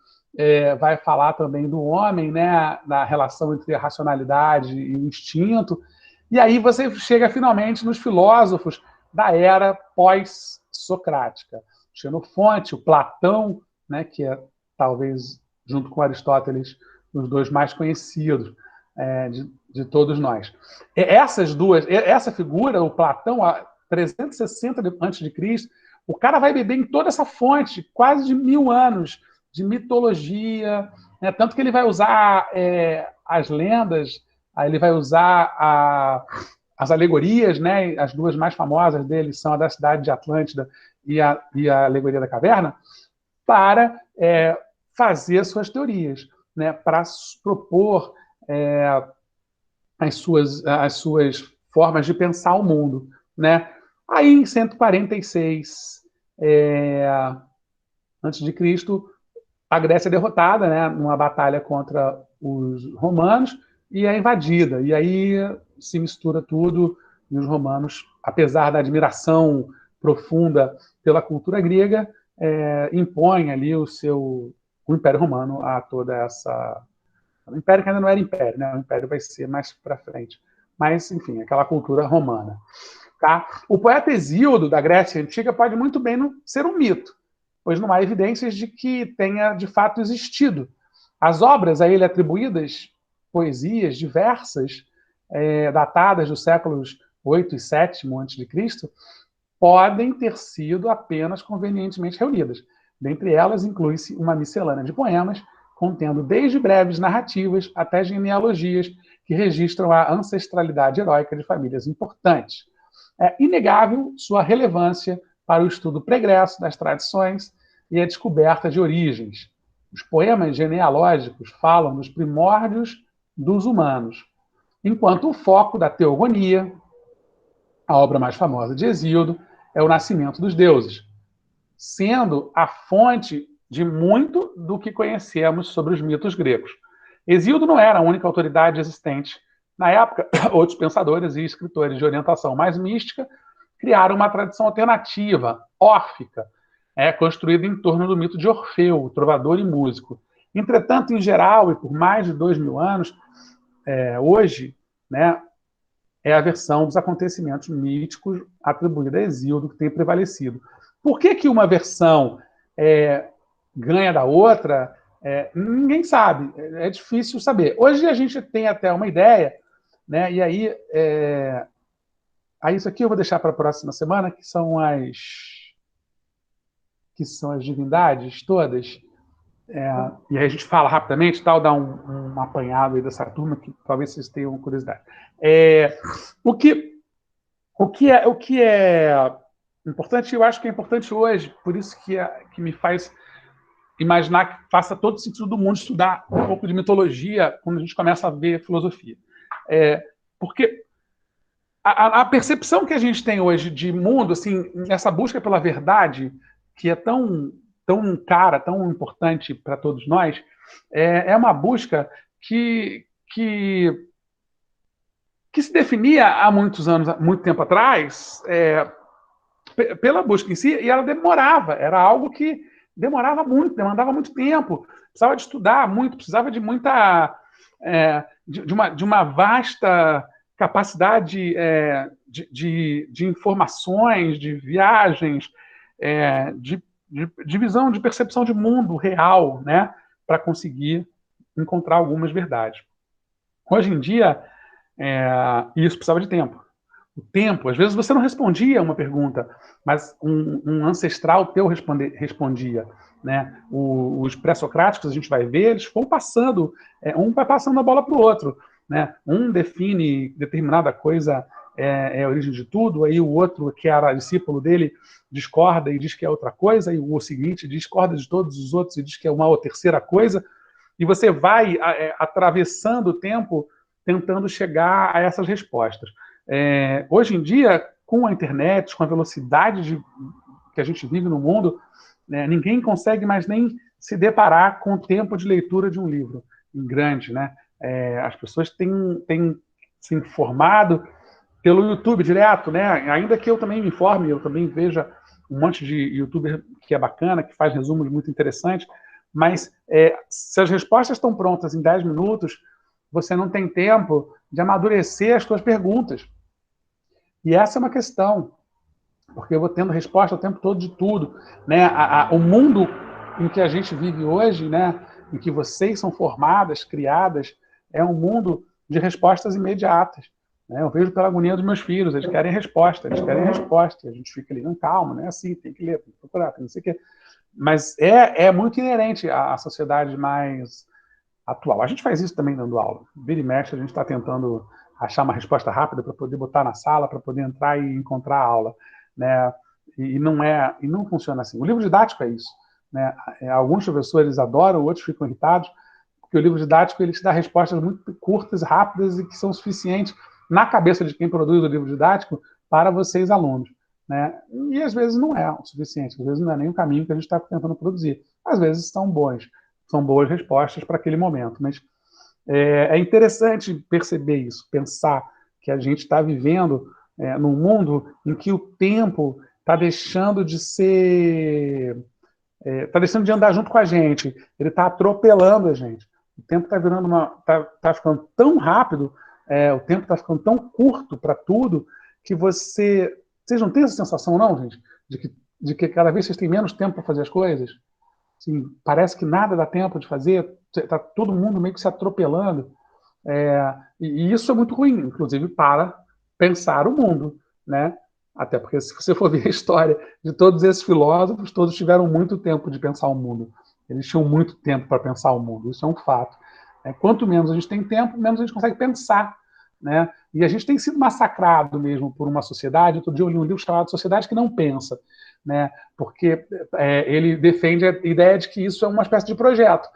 Speaker 1: falar também do homem, né, da relação entre a racionalidade e o instinto. E aí você chega finalmente nos filósofos da era pós-socrática. Xenofonte, o Platão, né, que é talvez, junto com Aristóteles, os dois mais conhecidos de todos nós. Essa figura, o Platão, a 360 a.C., o cara vai beber em toda essa fonte, quase de 1000 anos, de mitologia, né? Tanto que ele vai usar as lendas, ele vai usar as alegorias, né? As duas mais famosas dele são a da cidade de Atlântida e a alegoria da caverna, para fazer as suas teorias, né? Para propor as suas formas de pensar o mundo. Né? Aí, em 146 antes de Cristo, a Grécia é derrotada, né, numa batalha contra os romanos, e é invadida. E aí se mistura tudo, e os romanos, apesar da admiração profunda pela cultura grega, impõem ali o Império Romano a toda essa... O Império que ainda não era Império, né? O Império vai ser mais para frente. Mas, enfim, aquela cultura romana. Tá? O poeta Hesíodo, da Grécia Antiga, pode muito bem não ser um mito, pois não há evidências de que tenha, de fato, existido. As obras a ele atribuídas, poesias diversas, datadas dos séculos 8 e 7 a.C., podem ter sido apenas convenientemente reunidas. Dentre elas, inclui-se uma miscelânea de poemas, contendo desde breves narrativas até genealogias que registram a ancestralidade heróica de famílias importantes. É inegável sua relevância para o estudo pregresso das tradições e a descoberta de origens. Os poemas genealógicos falam dos primórdios dos humanos, enquanto o foco da Teogonia, a obra mais famosa de Hesíodo, é o nascimento dos deuses, sendo a fonte de muito do que conhecemos sobre os mitos gregos. Hesíodo não era a única autoridade existente Na época, outros pensadores e escritores de orientação mais mística criaram uma tradição alternativa, órfica, construída em torno do mito de Orfeu, trovador e músico. Entretanto, em geral, e por mais de 2000 anos, hoje, né, é a versão dos acontecimentos míticos atribuída a Hesíodo que tem prevalecido. Por que uma versão ganha da outra? Ninguém sabe, é difícil saber. Hoje a gente tem até uma ideia, né, e aí, isso aqui eu vou deixar para a próxima semana, que são as divindades todas. E aí a gente fala rapidamente, tal, dá um apanhado aí dessa turma, que talvez vocês tenham curiosidade. O que é importante, eu acho que é importante hoje, por isso que me faz imaginar que faça todo sentido do mundo estudar um pouco de mitologia quando a gente começa a ver filosofia. Porque a percepção que a gente tem hoje de mundo, assim, essa busca pela verdade, que é tão cara, tão importante para todos nós, é uma busca que se definia há muitos anos, muito tempo atrás, pela busca em si, e ela demorava, era algo que demorava muito, demandava muito tempo, precisava de estudar muito, precisava de muita, de uma vasta capacidade de informações, de viagens, de visão, de percepção de mundo real, né, para conseguir encontrar algumas verdades. Hoje em dia, isso precisava de tempo. O tempo, às vezes você não respondia uma pergunta, mas um ancestral teu respondia. Né? Os pré-socráticos, a gente vai ver, eles vão passando, um vai passando a bola para o outro. Né? Um define determinada coisa é a origem de tudo, aí o outro, que era discípulo dele, discorda e diz que é outra coisa, e o seguinte discorda de todos os outros e diz que é uma ou terceira coisa, e você vai atravessando o tempo tentando chegar a essas respostas. Hoje em dia, com a internet, com a velocidade que a gente vive no mundo, ninguém consegue mais nem se deparar com o tempo de leitura de um livro grande, né? As pessoas têm se informado pelo YouTube direto, né? Ainda que eu também me informe, eu também veja um monte de youtuber que é bacana, que faz resumos muito interessantes, mas se as respostas estão prontas em 10 minutos, você não tem tempo de amadurecer as suas perguntas. E essa é uma questão, porque eu vou tendo resposta o tempo todo de tudo. Né? O mundo em que a gente vive hoje, né, em que vocês são formadas, criadas, é um mundo de respostas imediatas. Né? Eu vejo pela agonia dos meus filhos, eles querem resposta. A gente fica ali, não, calma, não é assim, tem que ler, tem que procurar, tem não sei o quê. Mas é muito inerente à sociedade mais atual. A gente faz isso também dando aula. Vira e mexe, a gente está tentando achar uma resposta rápida para poder botar na sala, para poder entrar e encontrar a aula. Né? E não funciona assim. O livro didático é isso. Né? Alguns professores adoram, outros ficam irritados, porque o livro didático ele te dá respostas muito curtas, rápidas e que são suficientes na cabeça de quem produz o livro didático para vocês, alunos. Né? E às vezes não é o suficiente, às vezes não é nem o caminho que a gente está tentando produzir. Às vezes são boas respostas para aquele momento, mas é interessante perceber isso, pensar que a gente está vivendo num mundo em que o tempo está deixando de ser... está deixando de andar junto com a gente, ele está atropelando a gente. O tempo está virando tá ficando tão rápido, o tempo está ficando tão curto para tudo, que vocês não têm essa sensação, não, gente? De que cada vez vocês têm menos tempo para fazer as coisas? Assim, parece que nada dá tempo de fazer, está todo mundo meio que se atropelando. E isso é muito ruim, inclusive para pensar o mundo, né? Até porque, se você for ver a história de todos esses filósofos, todos tiveram muito tempo de pensar o mundo. Eles tinham muito tempo para pensar o mundo, isso é um fato. Quanto menos a gente tem tempo, menos a gente consegue pensar. Né? E a gente tem sido massacrado mesmo por uma sociedade. Outro dia eu li um livro chamado Sociedade que Não Pensa, né? Porque ele defende a ideia de que isso é uma espécie de projeto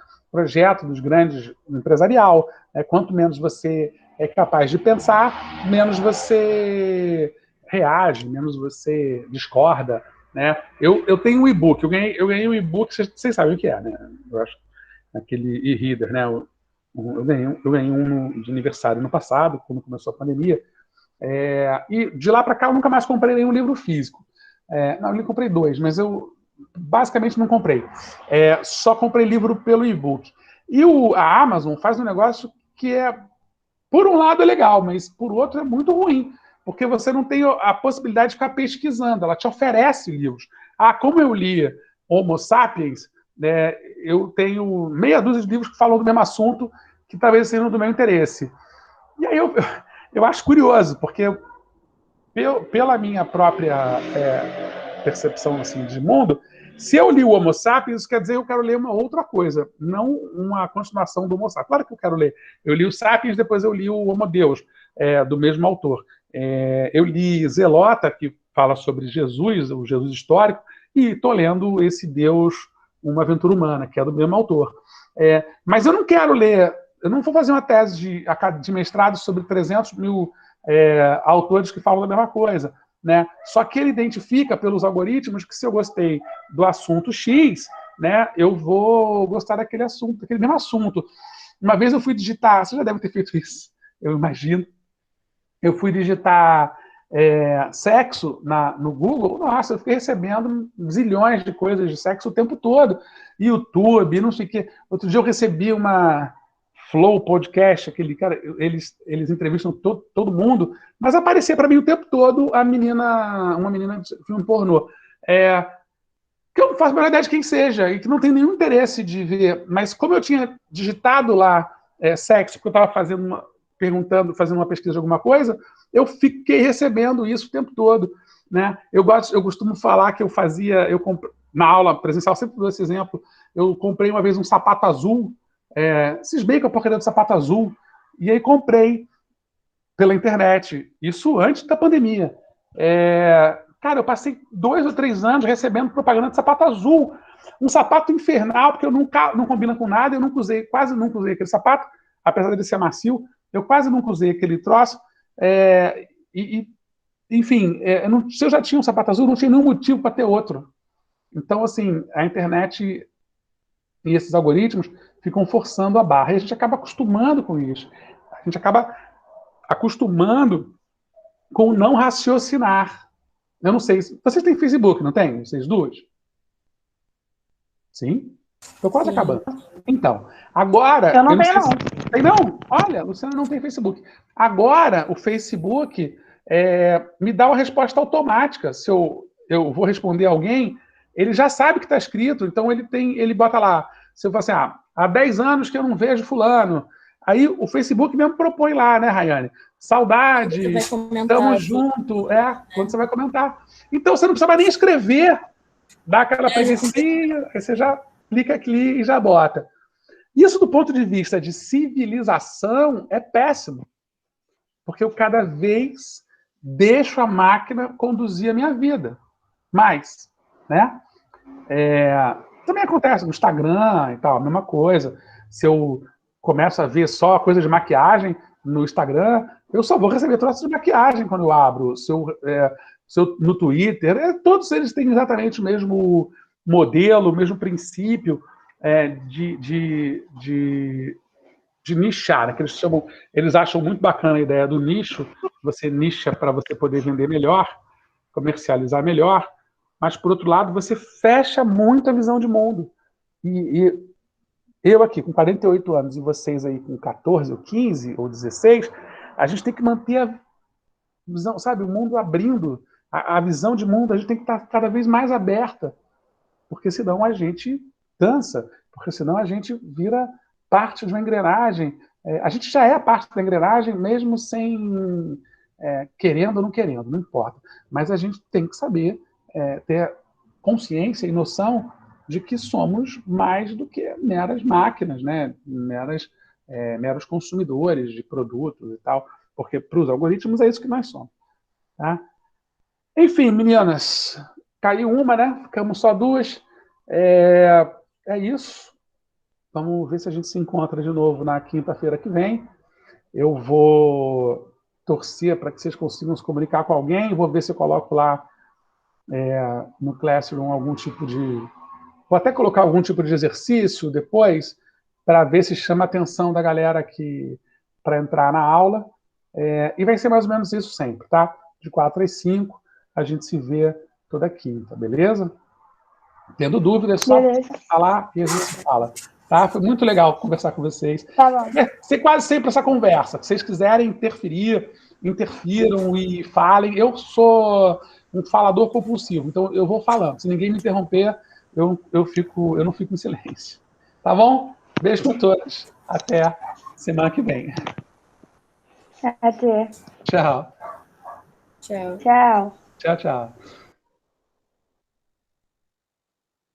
Speaker 1: dos grandes empresarial. Quanto menos você é capaz de pensar, menos você reage, menos você discorda. Né? Eu tenho um e-book, eu ganhei um e-book, vocês sabem o que é, né? Eu acho, aquele e-reader, né? Eu ganhei um de aniversário no passado, quando começou a pandemia. E de lá para cá eu nunca mais comprei nenhum livro físico. Não, eu comprei 2, mas eu basicamente não comprei. Só comprei livro pelo e-book. E a Amazon faz um negócio que por um lado é legal, mas por outro é muito ruim, porque você não tem a possibilidade de ficar pesquisando, ela te oferece livros. Como eu li Homo Sapiens, eu tenho meia dúzia de livros que falam do mesmo assunto, que talvez sejam do meu interesse. E aí eu acho curioso, porque pela minha própria percepção assim, de mundo, se eu li o Homo Sapiens, quer dizer que eu quero ler uma outra coisa, não uma continuação do Homo Sapiens. Claro que eu quero ler. Eu li o Sapiens, depois eu li o Homo Deus, do mesmo autor. Eu li Zelota, que fala sobre Jesus, o Jesus histórico, e estou lendo esse Deus, Uma Aventura Humana, que é do mesmo autor. Mas eu não quero ler, eu não vou fazer uma tese de mestrado sobre 300 mil autores que falam da mesma coisa. Né? Só que ele identifica pelos algoritmos que se eu gostei do assunto X, né, eu vou gostar daquele assunto, daquele mesmo assunto. Uma vez eu fui digitar, você já deve ter feito isso, eu imagino. Eu fui digitar sexo no Google, nossa, eu fiquei recebendo zilhões de coisas de sexo o tempo todo. YouTube, não sei o quê. Outro dia eu recebi uma Flow Podcast, aquele cara, eles entrevistam todo mundo, mas aparecia para mim o tempo todo uma menina de filme pornô. Que eu não faço a menor ideia de quem seja, e que não tem nenhum interesse de ver, mas como eu tinha digitado lá sexo, porque eu estava fazendo uma pesquisa de alguma coisa, eu fiquei recebendo isso o tempo todo. Né? Eu costumo falar que na aula presencial, sempre dou esse exemplo, eu comprei uma vez um sapato azul, cismei com a porcaria do sapato azul, e aí comprei pela internet, isso antes da pandemia. Cara, eu passei 2 ou 3 anos recebendo propaganda de sapato azul, um sapato infernal, porque eu não combina com nada, eu quase nunca usei aquele sapato, apesar de ser macio, eu quase nunca usei aquele troço, enfim, se eu já tinha um sapato azul, não tinha nenhum motivo para ter outro. Então, assim, a internet e esses algoritmos ficam forçando a barra. E a gente acaba acostumando com isso. A gente acaba acostumando com o não raciocinar. Eu não sei. Vocês têm Facebook, não tem? Vocês duas? Sim? Estou quase acabando. Então, agora...
Speaker 2: Eu não tenho, não.
Speaker 1: Tem não? Olha, Luciana não tem Facebook. Agora, o Facebook me dá uma resposta automática. Se eu vou responder a alguém, ele já sabe o que está escrito, então ele bota lá. Se eu falar assim, há 10 anos que eu não vejo fulano. Aí o Facebook mesmo propõe lá, né, Rayane? Saudade, estamos junto. Quando você vai comentar. Então você não precisa nem escrever, dá aquela preguicinha, aí você já clica aqui e já bota. Isso, do ponto de vista de civilização, é péssimo. Porque eu cada vez deixo a máquina conduzir a minha vida. Mas, né? Também acontece no Instagram e tal, a mesma coisa. Se eu começo a ver só coisa de maquiagem no Instagram, eu só vou receber troços de maquiagem quando eu abro. No Twitter, todos eles têm exatamente o mesmo modelo, o mesmo princípio de nichar, né? Que eles acham muito bacana a ideia do nicho, você nicha para você poder vender melhor, comercializar melhor, mas, por outro lado, você fecha muito a visão de mundo. E eu aqui, com 48 anos, e vocês aí com 14, ou 15, ou 16, a gente tem que manter a visão, sabe, o mundo abrindo, a visão de mundo, a gente tem que estar cada vez mais aberta, porque senão a gente dança, porque senão a gente vira parte de uma engrenagem. A gente já é parte da engrenagem, mesmo sem querendo ou não querendo, não importa. Mas a gente tem que saber ter consciência e noção de que somos mais do que meras máquinas, né? Meros consumidores de produtos e tal, porque para os algoritmos é isso que nós somos. Tá? Enfim, meninas, caiu uma, né? Ficamos só 2. É isso. Vamos ver se a gente se encontra de novo na quinta-feira que vem. Eu vou torcer para que vocês consigam se comunicar com alguém. Vou ver se eu coloco lá no Classroom algum tipo de... Vou até colocar algum tipo de exercício depois para ver se chama a atenção da galera aqui para entrar na aula. E vai ser mais ou menos isso sempre, tá? De 4 às 5, a gente se vê toda quinta, beleza? Tendo dúvidas, só falar e a gente fala. Tá? Foi muito legal conversar com vocês.
Speaker 2: Tá bom.
Speaker 1: Ser quase sempre essa conversa. Se vocês quiserem interferir, interfiram e falem. Eu sou um falador compulsivo, então eu vou falando. Se ninguém me interromper, eu não fico em silêncio. Tá bom? Beijo para todos. Até semana que vem.
Speaker 2: Até.
Speaker 1: Tchau.
Speaker 2: Tchau.
Speaker 1: Tchau, tchau.